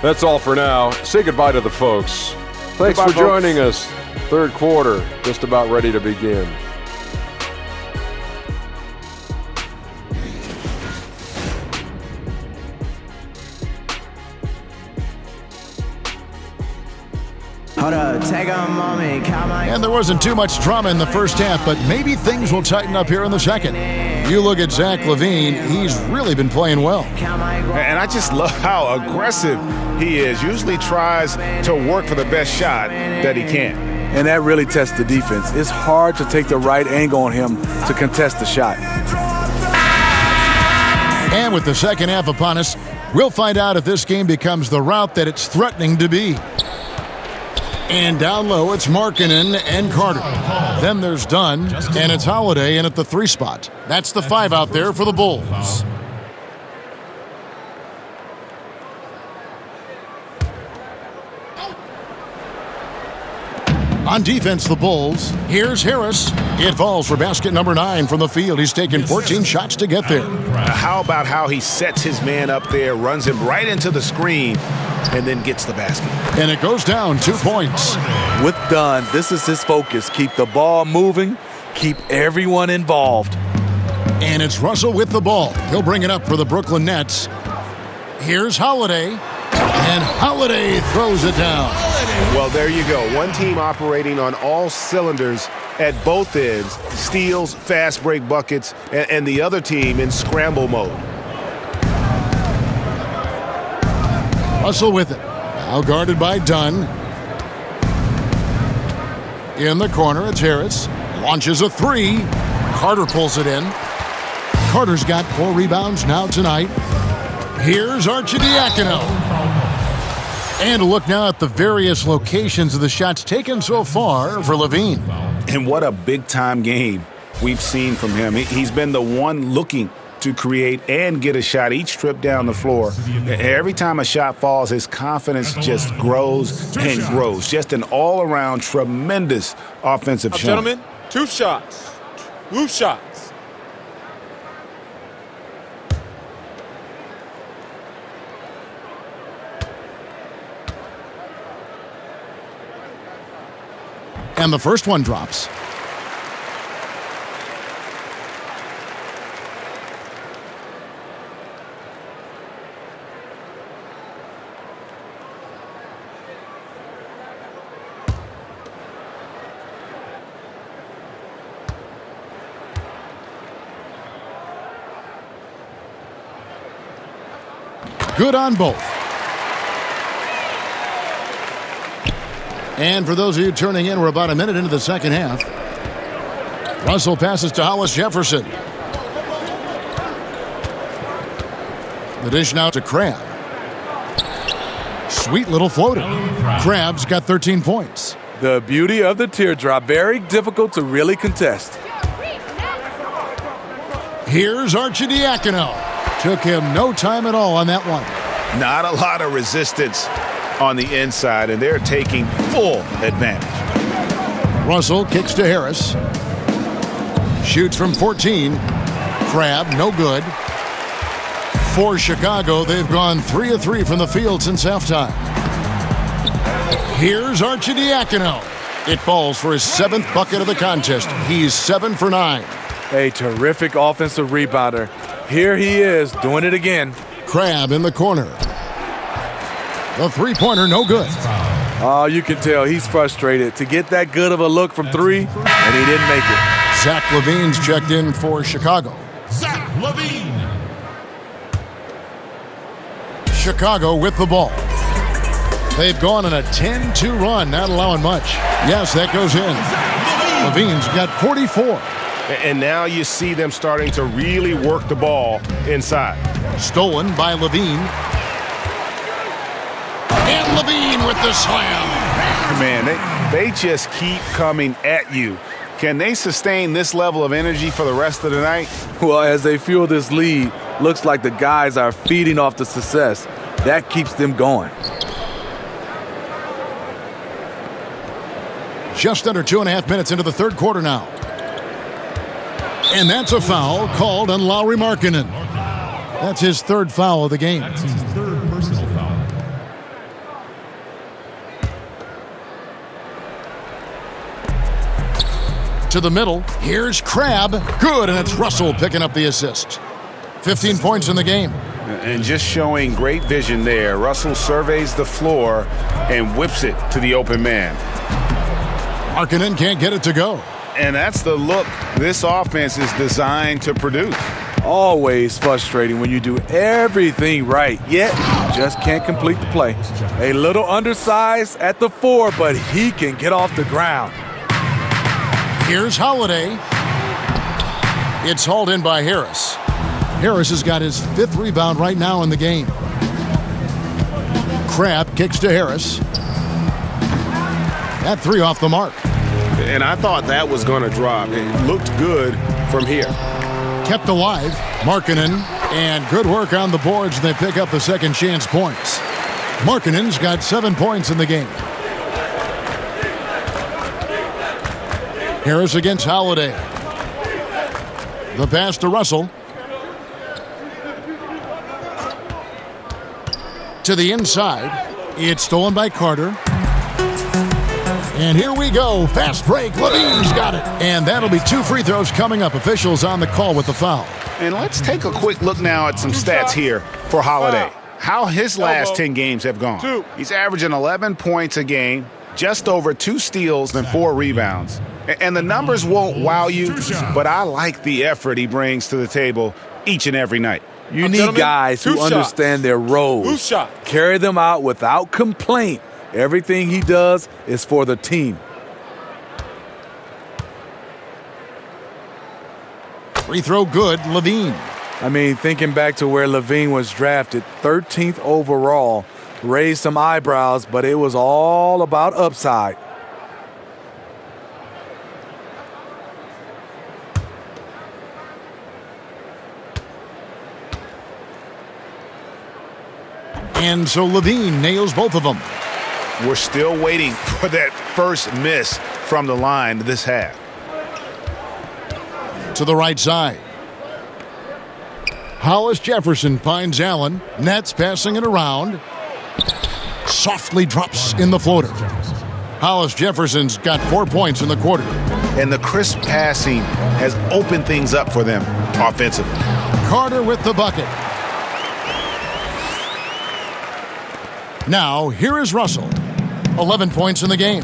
That's all for now. Say goodbye to the folks. Thanks for joining us. Third quarter, just about ready to begin. And there wasn't too much drama in the first half, but maybe things will tighten up here in the second. You look at Zach LaVine, he's really been playing well. And I just love how aggressive he is. Usually tries to work for the best shot that he can. And that really tests the defense. It's hard to take the right angle on him to contest the shot. And with the second half upon us, we'll find out if this game becomes the route that it's threatening to be. And down low, it's Markkanen and Carter. Then there's Dunn, and it's Holiday in at the 3 spot. That's the 5 out there for the Bulls. On defense, the Bulls. Here's Harris. It falls for basket number 9 from the field. He's taken 14 shots to get there. How about how he sets his man up there, runs him right into the screen, and then gets the basket. And it goes down 2 points. With Dunn, this is his focus. Keep the ball moving. Keep everyone involved. And it's Russell with the ball. He'll bring it up for the Brooklyn Nets. Here's Holiday. And Holiday throws it down. Well, there you go. One team operating on all cylinders at both ends. Steals, fast break buckets, and the other team in scramble mode. Russell with it. Now guarded by Dunn. In the corner, it's Harris. Launches a three. Carter pulls it in. Carter's got 4 rebounds now tonight. Here's Arcidiacono. And a look now at the various locations of the shots taken so far for LaVine. And what a big-time game we've seen from him. He's been the one looking to create and get a shot each trip down the floor. Every time a shot falls, his confidence just grows and grows. Just an all-around tremendous offensive shot. Gentlemen, 2 shots. 2 shots. And the first one drops. Good on both. And for those of you turning in, we're about a minute into the second half. Russell passes to Hollis Jefferson. The dish now to Crabbe. Sweet little floater. Crabbe's got 13 points. The beauty of the teardrop. Very difficult to really contest. Here's Arcidiacono. Took him no time at all on that one. Not a lot of resistance on the inside, and they're taking full advantage. Russell kicks to Harris. Shoots from 14. Crabbe, no good. For Chicago, they've gone 3 of 3 from the field since halftime. Here's Arcidiacono. It falls for his 7th bucket of the contest. He's 7 for 9. A terrific offensive rebounder. Here he is, doing it again. Crabbe in the corner. The three-pointer, no good. Oh, you can tell he's frustrated to get that good of a look from 3, and he didn't make it. Zach LaVine's checked in for Chicago. Zach LaVine. Chicago with the ball. They've gone on a 10-2 run, not allowing much. Yes, that goes in. LaVine's got 44. And now you see them starting to really work the ball inside. Stolen by LaVine. And LaVine with the slam. Man, they just keep coming at you. Can they sustain this level of energy for the rest of the night? Well, as they fuel this lead, looks like the guys are feeding off the success. That keeps them going. Just under 2.5 minutes into the third quarter now. And that's a foul called on Lauri Markkanen. That's his 3rd foul of the game. That's his 3rd personal foul. To the middle, here's Crabbe. Good, and it's Russell picking up the assist. 15 points in the game. And just showing great vision there. Russell surveys the floor and whips it to the open man. Markkanen can't get it to go. And that's the look this offense is designed to produce. Always frustrating when you do everything right, yet just can't complete the play. A little undersized at the 4, but he can get off the ground. Here's Holiday. It's hauled in by Harris. Harris has got his 5th rebound right now in the game. Crabbe kicks to Harris. That 3 off the mark. And I thought that was going to drop. It looked good from here. Kept alive, Markkanen, and good work on the boards, and they pick up the second chance points. Markkanen's got 7 points in the game. Harris against Holiday. The pass to Russell. To the inside. It's stolen by Carter. And here we go. Fast break. LaVine's got it. And that'll be 2 free throws coming up. Officials on the call with the foul. And let's take a quick look now at some stats here for Holiday. How his last 10 games have gone. He's averaging 11 points a game, just over 2 steals and 4 rebounds. And the numbers won't wow you, but I like the effort he brings to the table each and every night. You need guys who understand their roles. Carry them out without complaint. Everything he does is for the team. Free throw good, LaVine. I mean, thinking back to where LaVine was drafted, 13th overall, raised some eyebrows, but it was all about upside. And so LaVine nails both of them. We're still waiting for that first miss from the line this half. To the right side. Hollis Jefferson finds Allen. Nets passing it around. Softly drops in the floater. Hollis Jefferson's got 4 points in the quarter. And the crisp passing has opened things up for them offensively. Carter with the bucket. Now, here is Russell. 11 points in the game.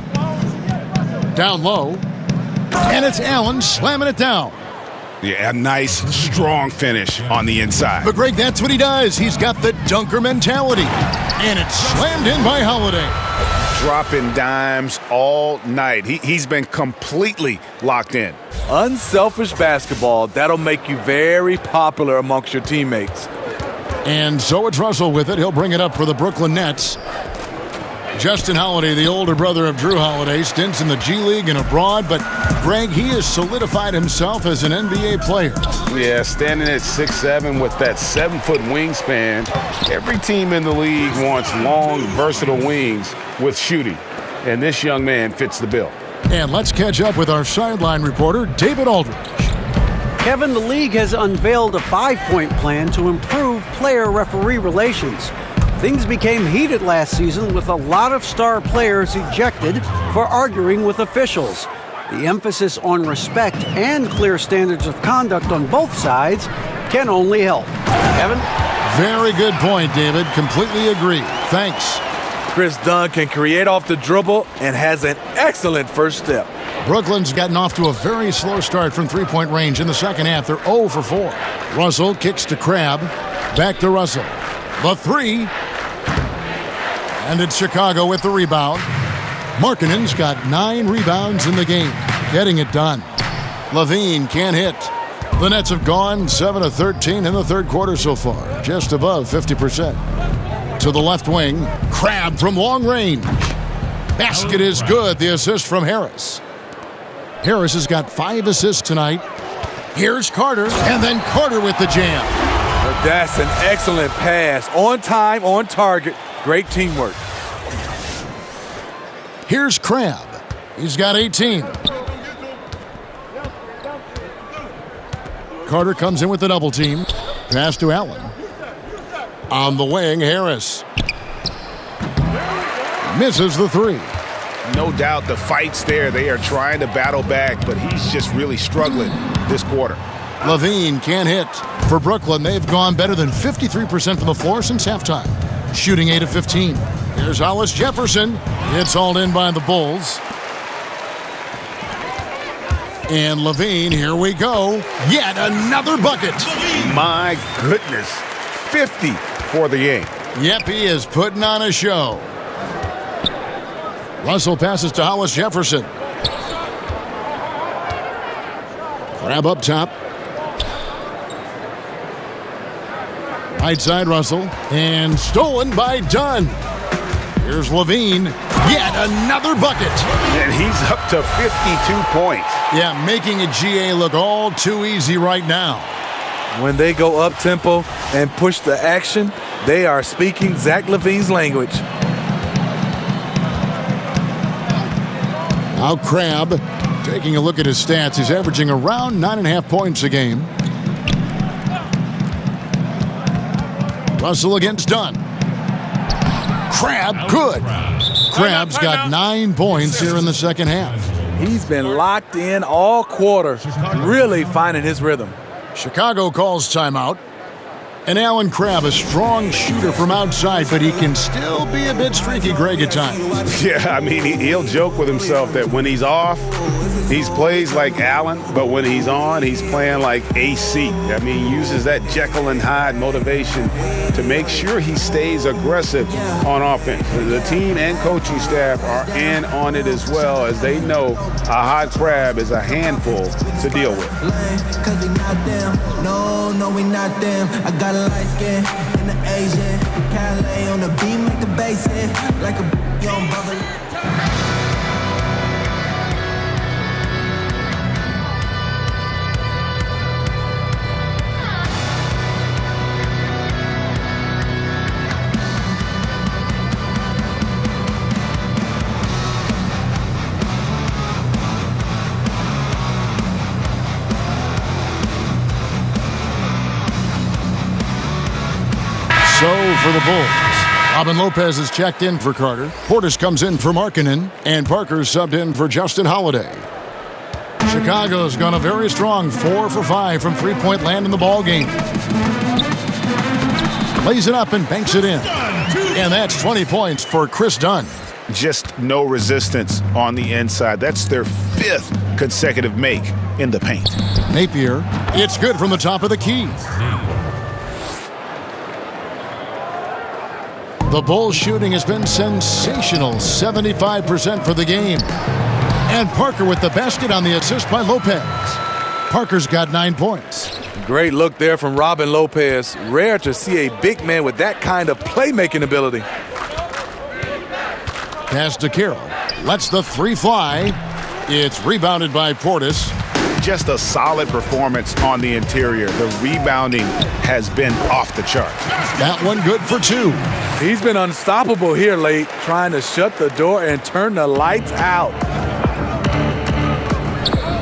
Down low. And it's Allen slamming it down. Yeah, a nice, strong finish on the inside. But, Greg, that's what he does. He's got the dunker mentality. And it's slammed in by Holiday. Dropping dimes all night. He's been completely locked in. Unselfish basketball, that'll make you very popular amongst your teammates. And so it's Russell with it. He'll bring it up for the Brooklyn Nets. Justin Holiday, the older brother of Drew Holiday, stints in the G League and abroad, but Greg, he has solidified himself as an NBA player. Yeah, standing at 6'7" with that 7-foot wingspan. Every team in the league wants long, versatile wings with shooting, and this young man fits the bill. And let's catch up with our sideline reporter, David Aldridge. Kevin, the league has unveiled a 5-point plan to improve player-referee relations. Things became heated last season with a lot of star players ejected for arguing with officials. The emphasis on respect and clear standards of conduct on both sides can only help. Kevin? Very good point, David. Completely agree. Thanks. Chris Dunn can create off the dribble and has an excellent first step. Brooklyn's gotten off to a very slow start from three-point range in the second half. They're 0 for 4. Russell kicks to Crabbe. Back to Russell. The 3. And it's Chicago with the rebound. Markkanen's got 9 rebounds in the game, getting it done. LaVine can't hit. The Nets have gone 7 of 13 in the third quarter so far, just above 50%. To the left wing, Crabbe from long range. Basket is good, the assist from Harris. Harris has got 5 assists tonight. Here's Carter, and then Carter with the jam. Well, that's an excellent pass. On time, on target. Great teamwork. Here's Crabbe. He's got 18. Carter comes in with the double team. Pass to Allen. On the wing, Harris. Misses the 3. No doubt the fight's there. They are trying to battle back, but he's just really struggling this quarter. LaVine can't hit. For Brooklyn, they've gone better than 53% from the floor since halftime, shooting 8 of 15. Here's Hollis Jefferson. It's hauled in by the Bulls. And LaVine, here we go. Yet another bucket. My goodness. 50 for the game. Yep, he is putting on a show. Russell passes to Hollis Jefferson. Crabbe up top. Right side Russell. And stolen by Dunn. Here's LaVine. Yet another bucket. And he's up to 52 points. Yeah, making a GA look all too easy right now. When they go up-tempo and push the action, they are speaking Zach LaVine's language. Now Crabbe, taking a look at his stats, he's averaging around 9.5 points a game. Russell against Dunn. Crabbe, good. Crabbe's got 9 points here in the second half. He's been locked in all quarter, really finding his rhythm. Chicago calls timeout. And Allen Crabbe, a strong shooter from outside, but he can still be a bit streaky, Greg, at times. Yeah, I mean, he'll joke with himself that when he's off, he plays like Allen, but when he's on, he's playing like AC. I mean, he uses that Jekyll and Hyde motivation to make sure he stays aggressive on offense. The team and coaching staff are in on it as well, as they know a hot Crabbe is a handful to deal with. Cause we not them. No, we not them. I got a light skin and the Asian. Calais on the beat, make the bass hit like a young brother. So for the Bulls, Robin Lopez is checked in for Carter. Portis comes in for Markkanen, and Parker subbed in for Justin Holiday. Chicago's gone a very strong 4 for 5 from three-point land in the ball game. Lays it up and banks it in. And that's 20 points for Chris Dunn. Just no resistance on the inside. That's their 5th consecutive make in the paint. Napier, it's good from the top of the key. The Bulls shooting has been sensational, 75% for the game. And Parker with the basket on the assist by Lopez. Parker's got 9 points. Great look there from Robin Lopez. Rare to see a big man with that kind of playmaking ability. Pass to Carroll. Lets the three fly. It's rebounded by Portis. Just a solid performance on the interior. The rebounding has been off the chart. That one good for 2. He's been unstoppable here late, trying to shut the door and turn the lights out.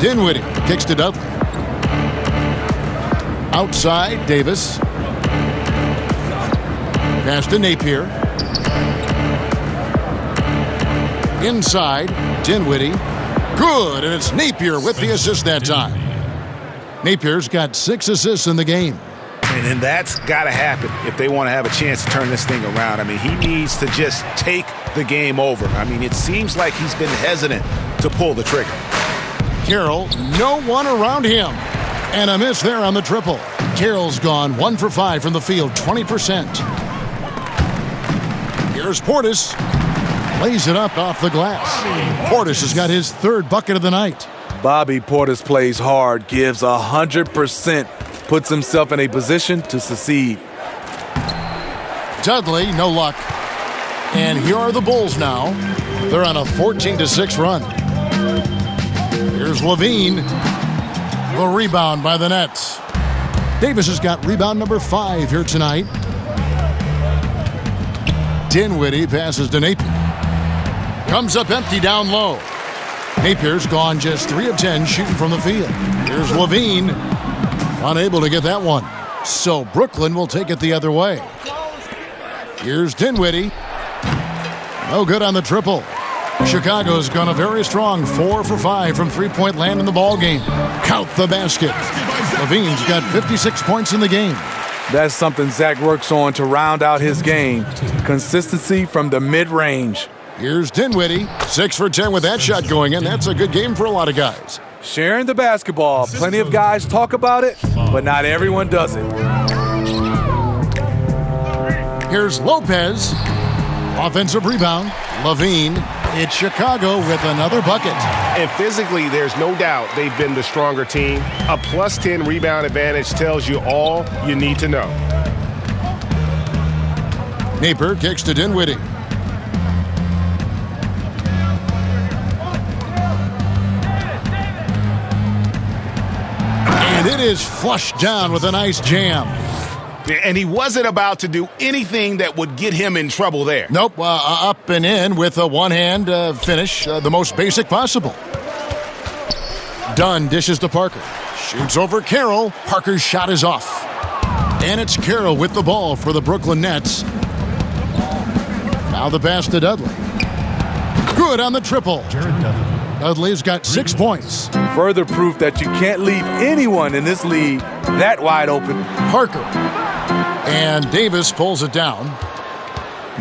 Dinwiddie kicks to Dudley. Outside, Davis. Pass to Napier. Inside, Dinwiddie. Good, and it's Napier with the assist that time. Napier's got 6 assists in the game. And that's got to happen if they want to have a chance to turn this thing around. I mean, he needs to just take the game over. I mean, it seems like he's been hesitant to pull the trigger. Carroll, no one around him. And a miss there on the triple. Carroll's gone 1 for 5 from the field, 20%. Here's Portis. Lays it up off the glass. Portis has got his 3rd bucket of the night. Bobby Portis plays hard, gives 100%, puts himself in a position to succeed. Dudley, no luck. And here are the Bulls now. They're on a 14-6 run. Here's LaVine. The rebound by the Nets. Davis has got rebound number 5 here tonight. Dinwiddie passes to Napier. Comes up empty down low. Napier's gone just 3 of 10 shooting from the field. Here's LaVine. Unable to get that one. So Brooklyn will take it the other way. Here's Dinwiddie. No good on the triple. Chicago's gone a very strong 4 for 5 from three-point land in the ball game. Count the basket. LaVine's got 56 points in the game. That's something Zach works on to round out his game. Consistency from the mid-range. Here's Dinwiddie. 6 for 10 with that shot going in. That's a good game for a lot of guys. Sharing the basketball. Plenty of guys talk about it, but not everyone does it. Here's Lopez. Offensive rebound. LaVine. It's Chicago with another bucket. And physically, there's no doubt they've been the stronger team. A plus 10 rebound advantage tells you all you need to know. Napier kicks to Dinwiddie. And it is flushed down with a nice jam. And he wasn't about to do anything that would get him in trouble there. Nope, up and in with a one-hand finish, the most basic possible. Dunn dishes to Parker. Shoots over Carroll. Parker's shot is off. And it's Carroll with the ball for the Brooklyn Nets. Now the pass to Dudley. Good on the triple. Dudley's got 6 points. Further proof that you can't leave anyone in this league that wide open. Parker. And Davis pulls it down.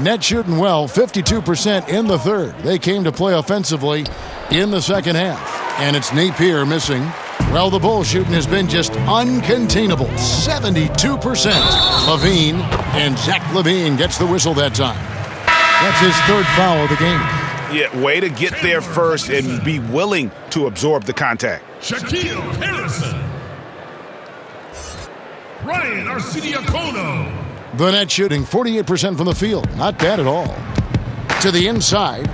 Net shooting well, 52% in the third. They came to play offensively in the second half. And it's Napier missing. Well, the Bulls shooting has been just uncontainable, 72%. LaVine, and Zach LaVine gets the whistle that time. That's his third foul of the game. Yeah, way to get there first and be willing to absorb the contact. Shaquille Harrison. Ryan Arcidiacono. The net shooting, 48% from the field. Not bad at all. To the inside.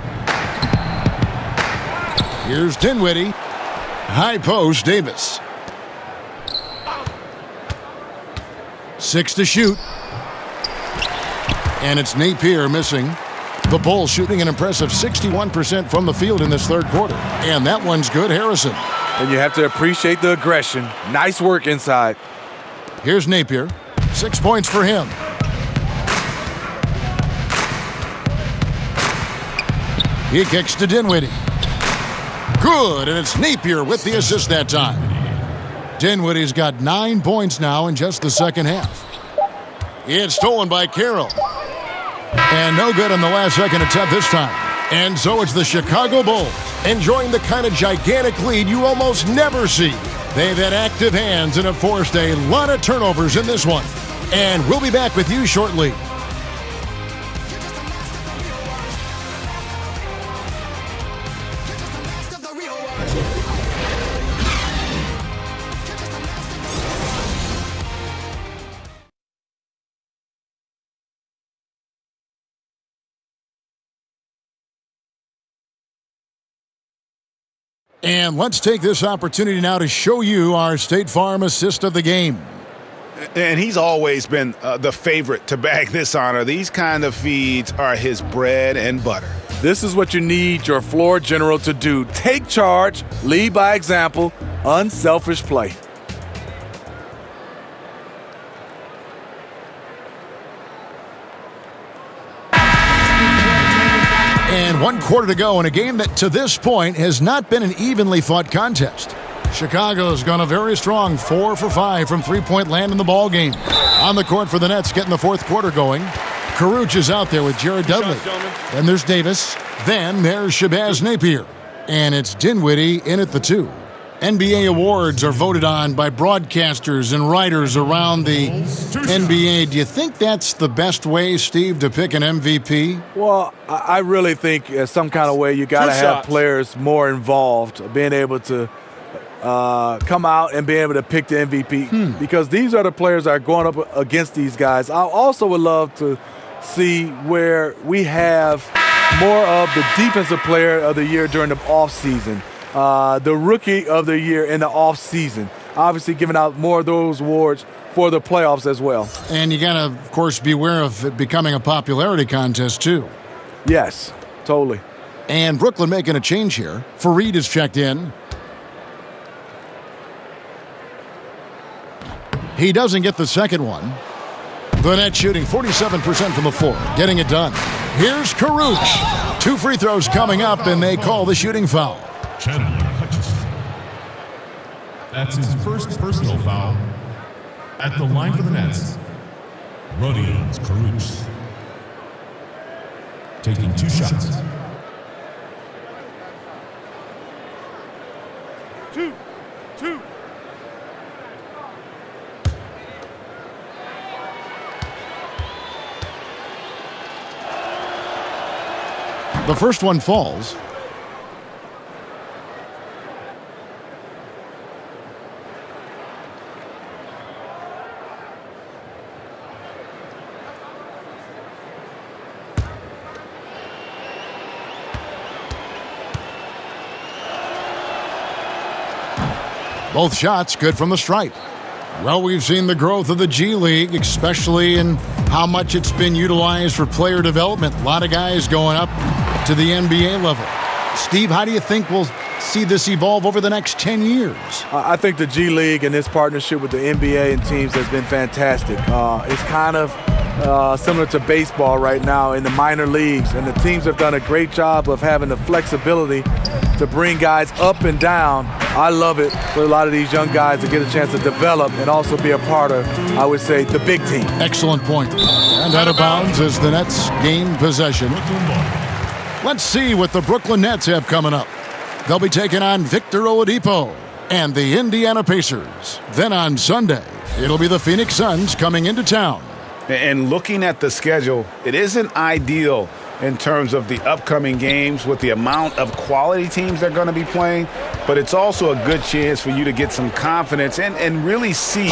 Here's Dinwiddie. High post, Davis. 6 to shoot. And it's Napier missing. The Bulls shooting an impressive 61% from the field in this third quarter. And that one's good, Harrison. And you have to appreciate the aggression. Nice work inside. Here's Napier. 6 points for him. He kicks to Dinwiddie. Good, and it's Napier with the assist that time. Dinwiddie's got 9 points now in just the second half. It's stolen by Carroll. And no good on the last second attempt this time. And so it's the Chicago Bulls enjoying the kind of gigantic lead you almost never see. They've had active hands and have forced a lot of turnovers in this one. And we'll be back with you shortly. And let's take this opportunity now to show you our State Farm assist of the game. And he's always been the favorite to bag this honor. These kind of feeds are his bread and butter. This is what you need your floor general to do. Take charge, lead by example, unselfish play. And 1 quarter to go in a game that to this point has not been an evenly fought contest. Chicago's gone a very strong 4 for 5 from three-point land in the ball game. On the court for the Nets, getting the fourth quarter going. Caruch is out there with Jared Dudley. Then there's Davis. Then there's Shabazz Napier. And it's Dinwiddie in at the 2. NBA awards are voted on by broadcasters and writers around the NBA. Do you think that's the best way, Steve, to pick an MVP? Well, I really think some kind of way you got to have players more involved, being able to come out and be able to pick the MVP because these are the players that are going up against these guys. I also would love to see where we have more of the defensive player of the year during the offseason. The rookie of the year in the offseason. Obviously giving out more of those awards for the playoffs as well. And you got to, of course, beware of it becoming a popularity contest, too. Yes, totally. And Brooklyn making a change here. Fareed is checked in. He doesn't get the second one. The net shooting 47% from the floor, getting it done. Here's Caruch. 2 free throws coming up, and they call the shooting foul. Chandler Hutchison. That's his first personal foul. At the line for the Nets, Rodions Caruch. Taking 2 shots. 2. The first one falls. Both shots good from the stripe. Well, we've seen the growth of the G League, especially in how much it's been utilized for player development. A lot of guys going up to the NBA level. Steve, how do you think we'll see this evolve over the next 10 years? I think the G League and this partnership with the NBA and teams has been fantastic. It's kind of similar to baseball right now in the minor leagues, and the teams have done a great job of having the flexibility to bring guys up and down. I love it for a lot of these young guys to get a chance to develop and also be a part of, I would say, the big team. Excellent point. And out of bounds as the Nets gain possession. Let's see what the Brooklyn Nets have coming up. They'll be taking on Victor Oladipo and the Indiana Pacers. Then on Sunday, it'll be the Phoenix Suns coming into town. And looking at the schedule, it isn't ideal in terms of the upcoming games with the amount of quality teams they're going to be playing, but it's also a good chance for you to get some confidence and really see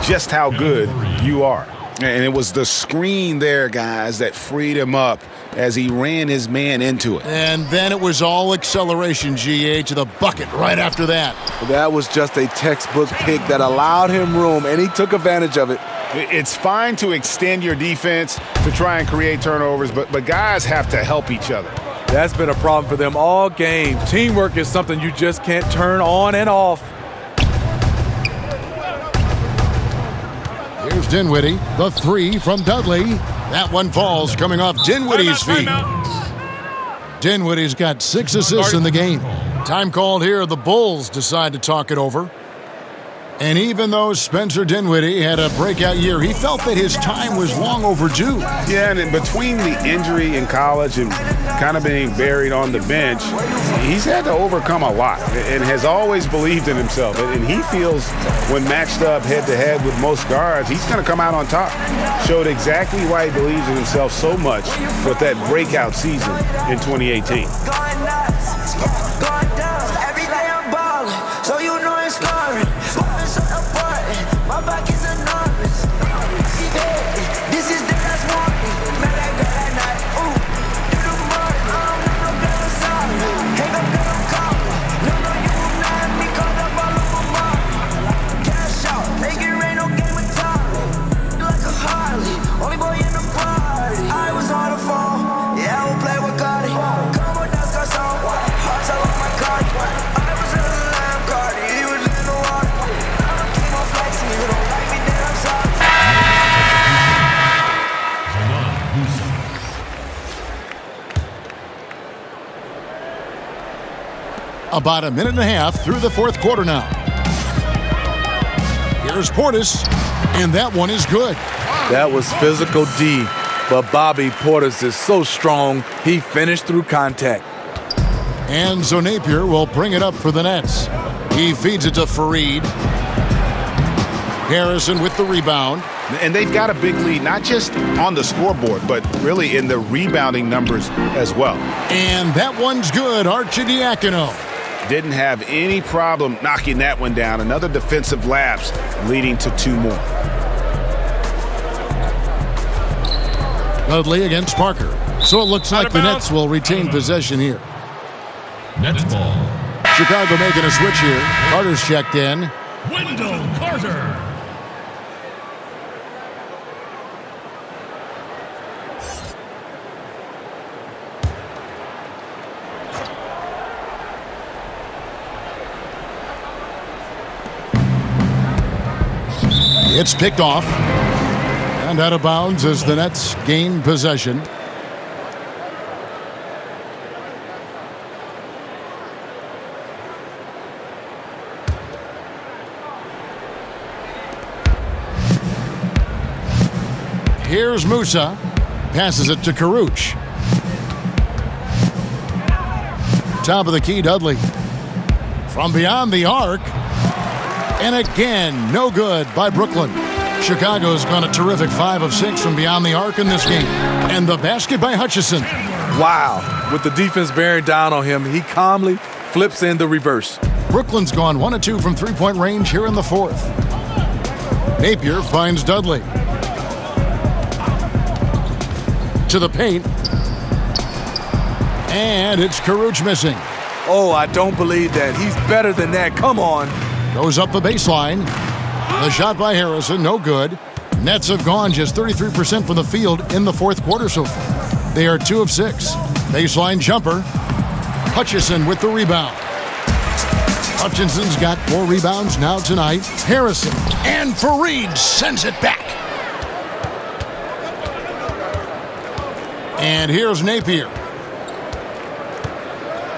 just how good you are. And it was the screen there, guys, that freed him up as he ran his man into it. And then it was all acceleration, GA, to the bucket right after that. That was just a textbook pick that allowed him room, and he took advantage of it. It's fine to extend your defense to try and create turnovers, but guys have to help each other. That's been a problem for them all game. Teamwork is something you just can't turn on and off. Here's Dinwiddie, the three from Dudley. That one falls coming off Dinwiddie's feet. Dinwiddie's got 6 assists in the game. Time called here. The Bulls decide to talk it over. And even though Spencer Dinwiddie had a breakout year, he felt that his time was long overdue. Yeah, and in between the injury in college and kind of being buried on the bench, he's had to overcome a lot and has always believed in himself. And he feels when matched up head-to-head with most guards, he's going to come out on top. Showed exactly why he believes in himself so much with that breakout season in 2018. My back is enormous. This is the last warning. Man, I got that night. Ooh, do the morning. No girl inside. Hey, no girl, I'm calling. No, you will not have me caught up all over my cash out. Make it rain, no game of time. Like a Harley. Only boy in the party. I was on the phone. Yeah, I will play with Cardi. Come on, that's got some. Hearts all on my card. I was in the lamb Cardi. He was in the water. About a minute and a half through the fourth quarter now. Here's Portis, and that one is good. That was physical D, but Bobby Portis is so strong, he finished through contact. And so Napier will bring it up for the Nets. He feeds it to Fareed. Harrison with the rebound. And they've got a big lead, not just on the scoreboard, but really in the rebounding numbers as well. And that one's good, Arcidiacono. Didn't have any problem knocking that one down. Another defensive lapse leading to 2 more. Dudley against Parker. So it looks like the Nets will retain possession here. Nets ball. Chicago making a switch here. Carter's checked in. Wendell Carter. It's picked off and out of bounds as the Nets gain possession. Here's Musa. Passes it to Karuch. Top of the key, Dudley. From beyond the arc. And again, no good by Brooklyn. Chicago's gone a terrific 5 of 6 from beyond the arc in this game. And the basket by Hutchison. Wow. With the defense bearing down on him, he calmly flips in the reverse. Brooklyn's gone 1 of 2 from three-point range here in the fourth. Napier finds Dudley. To the paint. And it's Karuch missing. Oh, I don't believe that. He's better than that. Come on. Goes up the baseline. The shot by Harrison, no good. Nets have gone just 33% from the field in the fourth quarter so far. They are 2 of 6. Baseline jumper. Hutchison with the rebound. Hutchinson's got 4 rebounds now tonight. Harrison and Fareed sends it back. And here's Napier.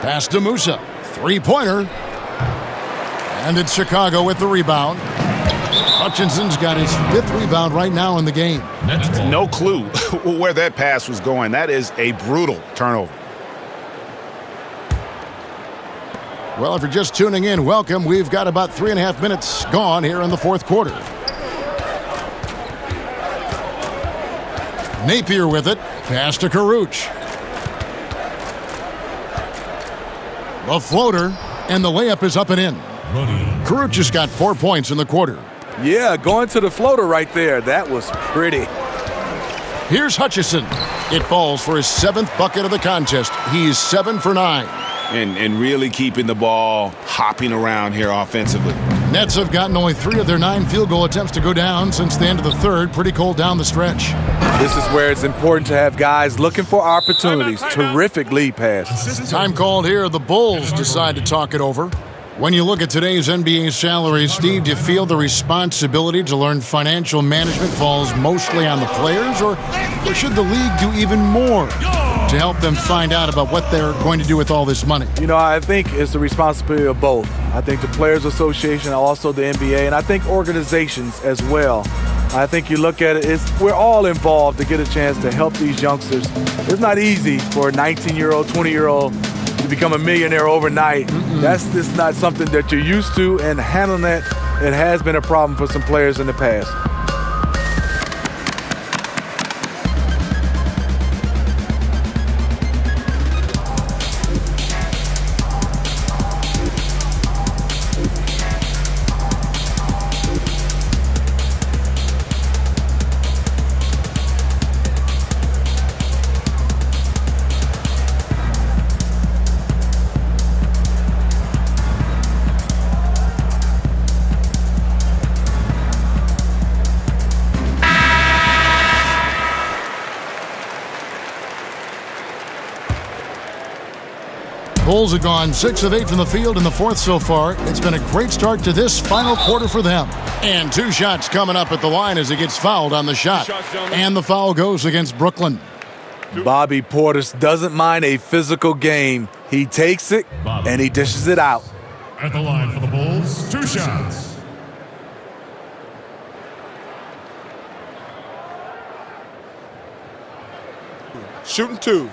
Pass to Musa. 3-pointer. And it's Chicago with the rebound. Hutchinson's got his 5th rebound right now in the game. No clue where that pass was going. That is a brutal turnover. Well, if you're just tuning in, welcome. We've got about 3.5 minutes gone here in the 4th quarter. Napier with it. Pass to Karuch. The floater, and the layup is up and in. Karuch has got 4 points in the quarter. Yeah, going to the floater right there. That was pretty. Here's Hutchison. It falls for his 7th bucket of the contest. He's 7 for 9. And really keeping the ball hopping around here offensively. Nets have gotten only 3 of their 9 field goal attempts to go down since the end of the 3rd. Pretty cold down the stretch. This is where it's important to have guys looking for opportunities. Terrific lead pass. Time called here. The Bulls decide to talk it over. When you look at today's NBA salaries, Steve, do you feel the responsibility to learn financial management falls mostly on the players, or should the league do even more to help them find out about what they're going to do with all this money? You know, I think it's the responsibility of both. I think the Players Association, also the NBA, and I think organizations as well. I think you look at it, we're all involved to get a chance to help these youngsters. It's not easy for a 19-year-old, 20-year-old to become a millionaire overnight. That's just not something that you're used to, and handling that, it has been a problem for some players in the past. Bulls have gone 6 of 8 from the field in the 4th so far. It's been a great start to this final quarter for them. And 2 shots coming up at the line as he gets fouled on the shot. And the foul goes against Brooklyn. Bobby Portis doesn't mind a physical game. He takes it and he dishes it out. At the line for the Bulls, 2 shots. Shooting 2.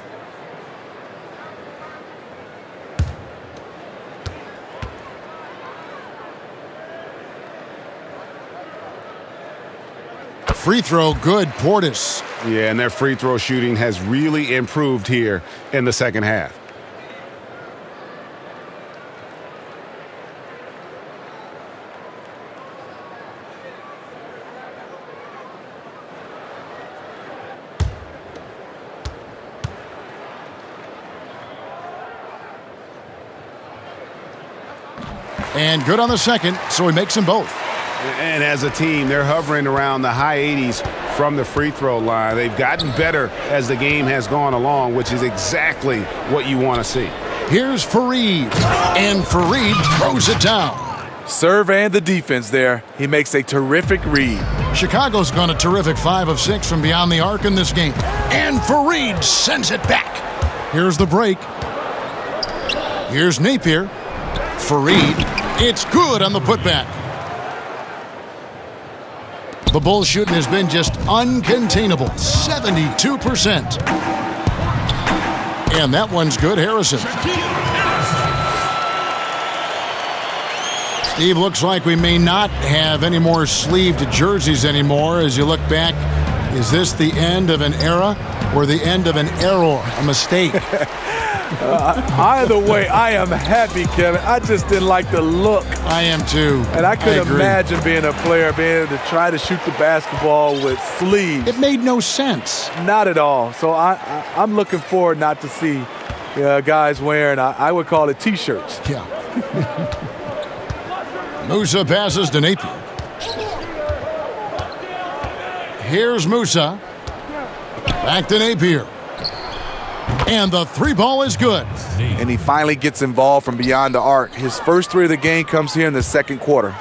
Free throw, good, Portis. Yeah, and their free throw shooting has really improved here in the second half. And good on the second, so he makes them both. And as a team, they're hovering around the high 80s from the free throw line. They've gotten better as the game has gone along, which is exactly what you want to see. Here's Fareed, and Fareed throws it down. Serve and the defense there. He makes a terrific read. Chicago's gone a terrific 5 of 6 from beyond the arc in this game. And Fareed sends it back. Here's the break. Here's Napier. Fareed, it's good on the putback. The Bulls shooting has been just uncontainable, 72%. And that one's good, Harrison. Steve, looks like we may not have any more sleeved jerseys anymore. As you look back, is this the end of an era or the end of an error, a mistake? Either way, I am happy, Kevin. I just didn't like the look. I am too. And I could imagine being a player, being able to try to shoot the basketball with sleeves. It made no sense. Not at all. So I'm looking forward not to see guys wearing, I would call it T-shirts. Yeah. Musa passes to Napier. Here's Musa. Back to Napier. And the three ball is good. And he finally gets involved from beyond the arc. His first three of the game comes here in the second quarter.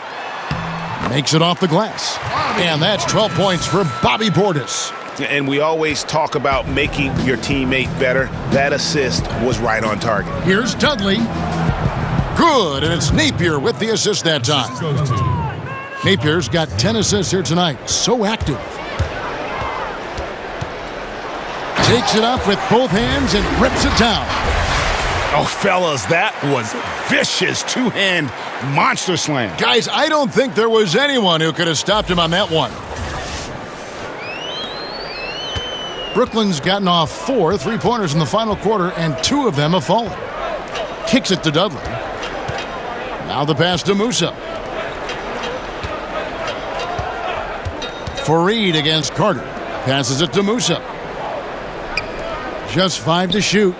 Makes it off the glass. And that's 12 points for Bobby Portis. And we always talk about making your teammate better. That assist was right on target. Here's Dudley. Good, and it's Napier with the assist that time. Napier's got 10 assists here tonight. So active. Takes it up with both hands and rips it down. Oh, fellas, that was vicious two-hand monster slam. Guys, I don't think there was anyone who could have stopped him on that one. Brooklyn's gotten off 4 3-pointers in the final quarter, and 2 of them have fallen. Kicks it to Dudley. Now the pass to Musa. Fareed against Carter. Passes it to Musa. Just 5 to shoot.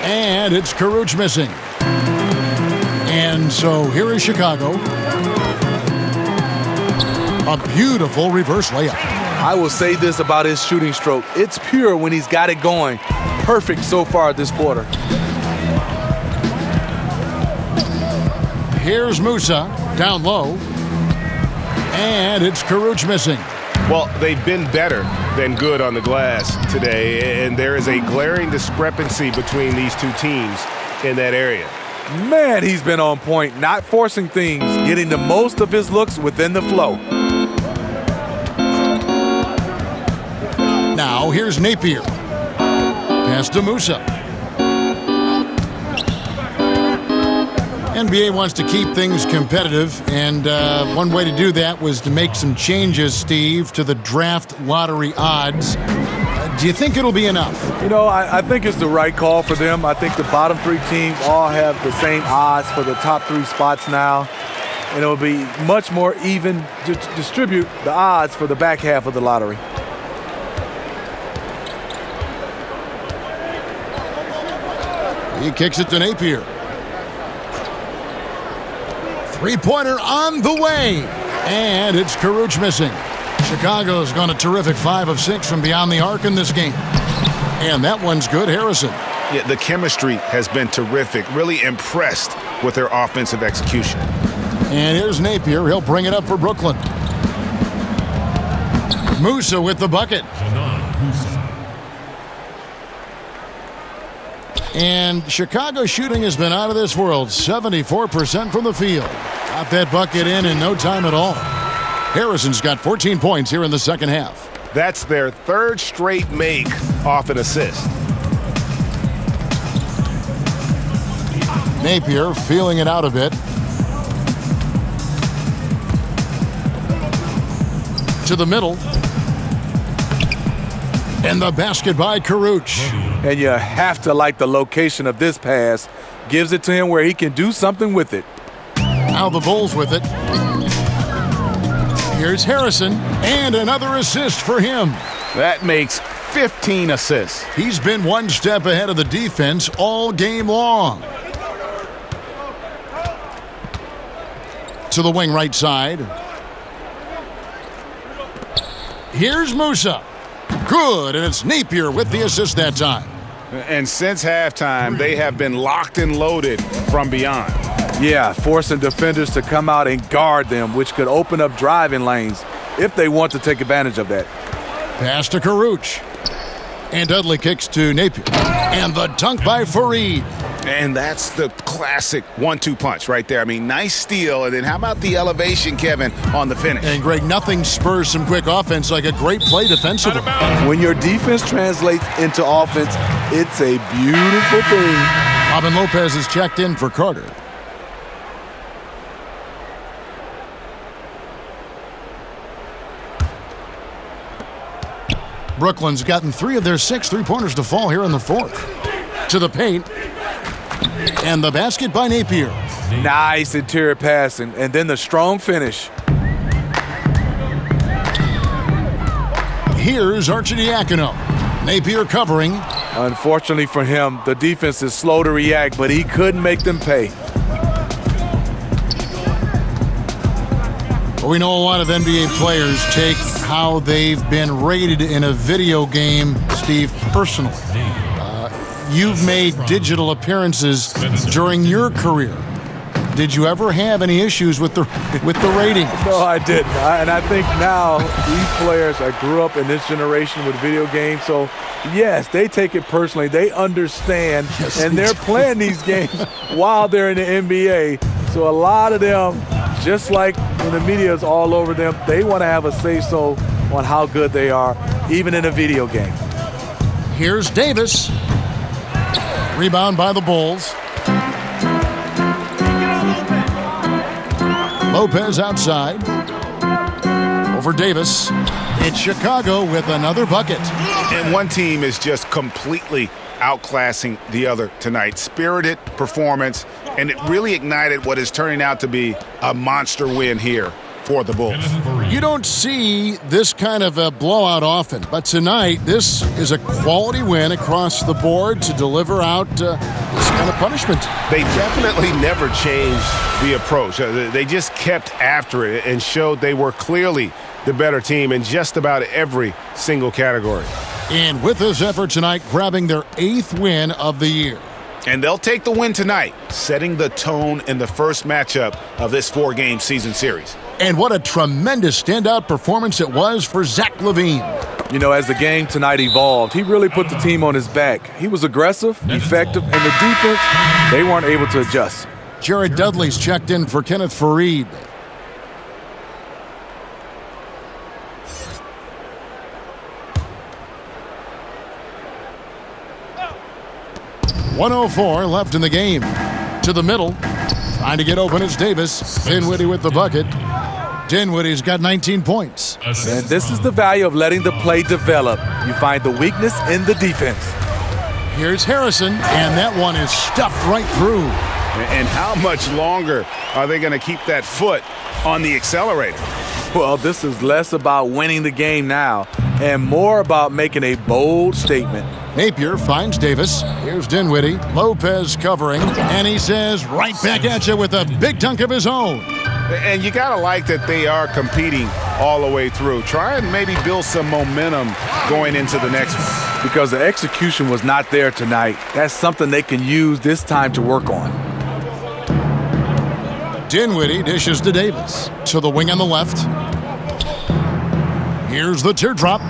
And it's Caruch missing. And so here is Chicago. A beautiful reverse layup. I will say this about his shooting stroke. It's pure when he's got it going. Perfect so far this quarter. Here's Musa down low. And it's Caruch missing. Well, they've been better than good on the glass today, and there is a glaring discrepancy between these two teams in that area. Man, he's been on point, not forcing things, getting the most of his looks within the flow. Now here's Napier. Pass to Musa. NBA wants to keep things competitive, and one way to do that was to make some changes, Steve, to the draft lottery odds. Do you think it'll be enough? You know, I think it's the right call for them. I think the bottom 3 teams all have the same odds for the top 3 spots now, and it'll be much more even to distribute the odds for the back half of the lottery. He kicks it to Napier. 3-pointer on the way. And it's Caruch missing. Chicago's gone a terrific 5 of 6 from beyond the arc in this game. And that one's good, Harrison. Yeah, the chemistry has been terrific. Really impressed with their offensive execution. And here's Napier. He'll bring it up for Brooklyn. Musa with the bucket. And Chicago shooting has been out of this world. 74% from the field. Got that bucket in no time at all. Harrison's got 14 points here in the second half. That's their 3rd straight make off an assist. Napier feeling it out a bit. To the middle. And the basket by Caruch. And you have to like the location of this pass. Gives it to him where he can do something with it. Now the Bulls with it. Here's Harrison, and another assist for him. That makes 15 assists. He's been one step ahead of the defense all game long. To the wing right side. Here's Musa. Good, and it's Napier with the assist that time. And since halftime, they have been locked and loaded from beyond. Yeah, forcing defenders to come out and guard them, which could open up driving lanes if they want to take advantage of that. Pass to Caruch. And Dudley kicks to Napier. And the dunk by Fareed. And that's the classic 1-2 punch right there. I mean, nice steal. And then how about the elevation, Kevin, on the finish? And Greg, nothing spurs some quick offense like a great play defensively. When your defense translates into offense, it's a beautiful thing. Robin Lopez is checked in for Carter. Brooklyn's gotten 3 of their 6 3-pointers to fall here in the 4th. To the paint. And the basket by Napier. Nice interior passing, and then the strong finish. Here's Arcidiacono. Napier covering. Unfortunately for him, the defense is slow to react, but he couldn't make them pay. We know a lot of NBA players take how they've been rated in a video game, Steve, personally. you've made digital appearances during your career. Did you ever have any issues with the ratings? No, I didn't. And I think now these players grew up in this generation with video games, so yes, they take it personally. They understand, and they're playing these games while they're in the NBA. So a lot of them, just like when the media is all over them, they want to have a say-so on how good they are, even in a video game. Here's Davis. Rebound by the Bulls. Lopez outside. Over Davis. It's Chicago with another bucket. And one team is just completely outclassing the other tonight. Spirited performance, and it really ignited what is turning out to be a monster win here for the Bulls. You don't see this kind of a blowout often, but tonight this is a quality win across the board to deliver out this kind of punishment. They definitely never changed the approach. They just kept after it and showed they were clearly the better team in just about every single category. And with this effort tonight, grabbing their 8th win of the year. And they'll take the win tonight, setting the tone in the first matchup of this 4-game season series. And what a tremendous standout performance it was for Zach LaVine. You know, as the game tonight evolved, he really put the team on his back. He was aggressive, effective, and the defense, they weren't able to adjust. Jared Dudley's checked in for Kenneth Faried. .104 left in the game. To the middle. Trying to get open, it's Davis. Dinwiddie with the bucket. Dinwiddie's got 19 points. And this is the value of letting the play develop. You find the weakness in the defense. Here's Harrison, and that one is stuffed right through. And how much longer are they going to keep that foot on the accelerator? Well, this is less about winning the game now and more about making a bold statement. Napier finds Davis. Here's Dinwiddie. Lopez covering. And he says, right back at you with a big dunk of his own. And you got to like that they are competing all the way through. Try and maybe build some momentum going into the next one. Because the execution was not there tonight. That's something they can use this time to work on. Dinwiddie dishes to Davis. To the wing on the left. Here's the teardrop.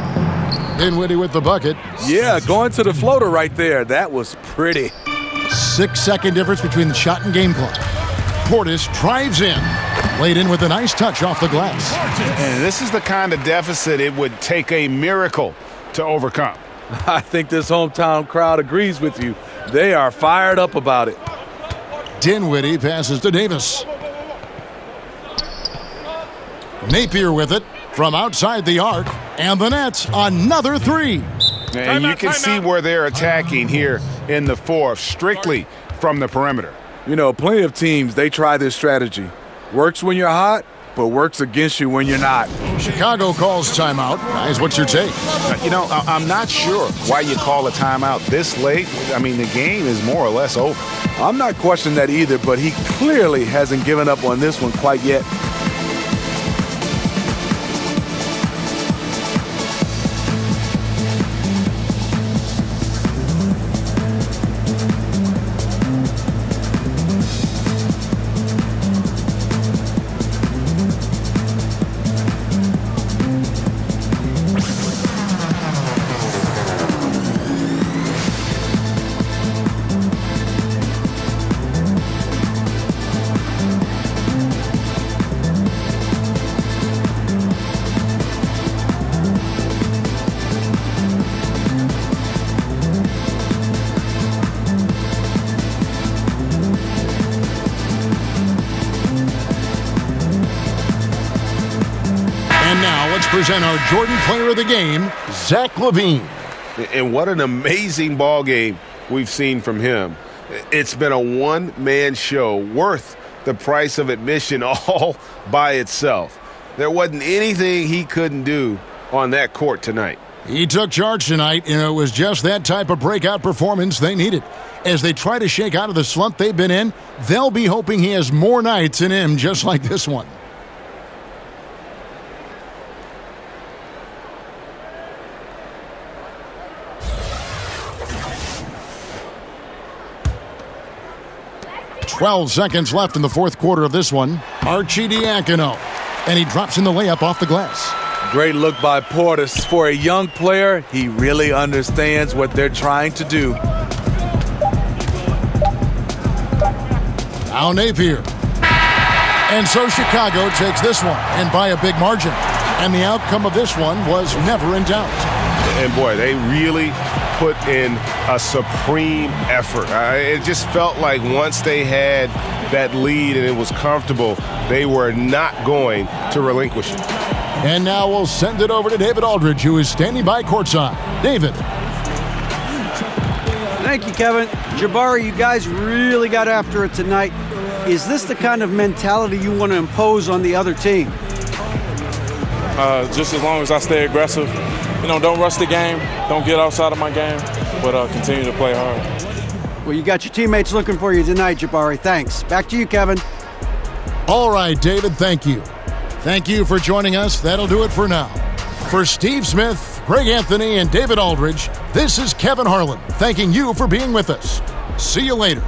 Dinwiddie with the bucket. Yeah, going to the floater right there. That was pretty. 6-second difference between the shot and game clock. Portis drives in. Laid in with a nice touch off the glass. And this is the kind of deficit it would take a miracle to overcome. I think this hometown crowd agrees with you. They are fired up about it. Dinwiddie passes to Davis. Napier with it from outside the arc, and the Nets another three. And you can see where they're attacking here in the fourth, strictly from the perimeter. You know, plenty of teams, they try this strategy. Works when you're hot, but works against you when you're not. Chicago calls timeout. Guys, what's your take? You know, I'm not sure why you call a timeout this late. I mean, the game is more or less over. I'm not questioning that either, but he clearly hasn't given up on this one quite yet. Present our Jordan Player of the Game, Zach LaVine. And what an amazing ball game we've seen from him. It's been a one-man show worth the price of admission all by itself. There wasn't anything he couldn't do on that court tonight. He took charge tonight, and it was just that type of breakout performance they needed. As they try to shake out of the slump they've been in, they'll be hoping he has more nights in him just like this one. 12 seconds left in the fourth quarter of this one. Arcidiacono. And he drops in the layup off the glass. Great look by Portis. For a young player, he really understands what they're trying to do. Now Napier. And so Chicago takes this one, and by a big margin. And the outcome of this one was never in doubt. And boy, they really put in a supreme effort. It just felt like once they had that lead and it was comfortable, they were not going to relinquish it. And now we'll send it over to David Aldridge, who is standing by courtside. David. Thank you, Kevin. Jabari, you guys really got after it tonight. Is this the kind of mentality you want to impose on the other team? Just as long as I stay aggressive, don't rush the game, don't get outside of my game, but continue to play hard. Well, you got your teammates looking for you tonight, Jabari. Thanks. Back to you, Kevin. All right, David, thank you. Thank you for joining us. That'll do it for now. For Steve Smith, Greg Anthony, and David Aldridge, this is Kevin Harlan thanking you for being with us. See you later.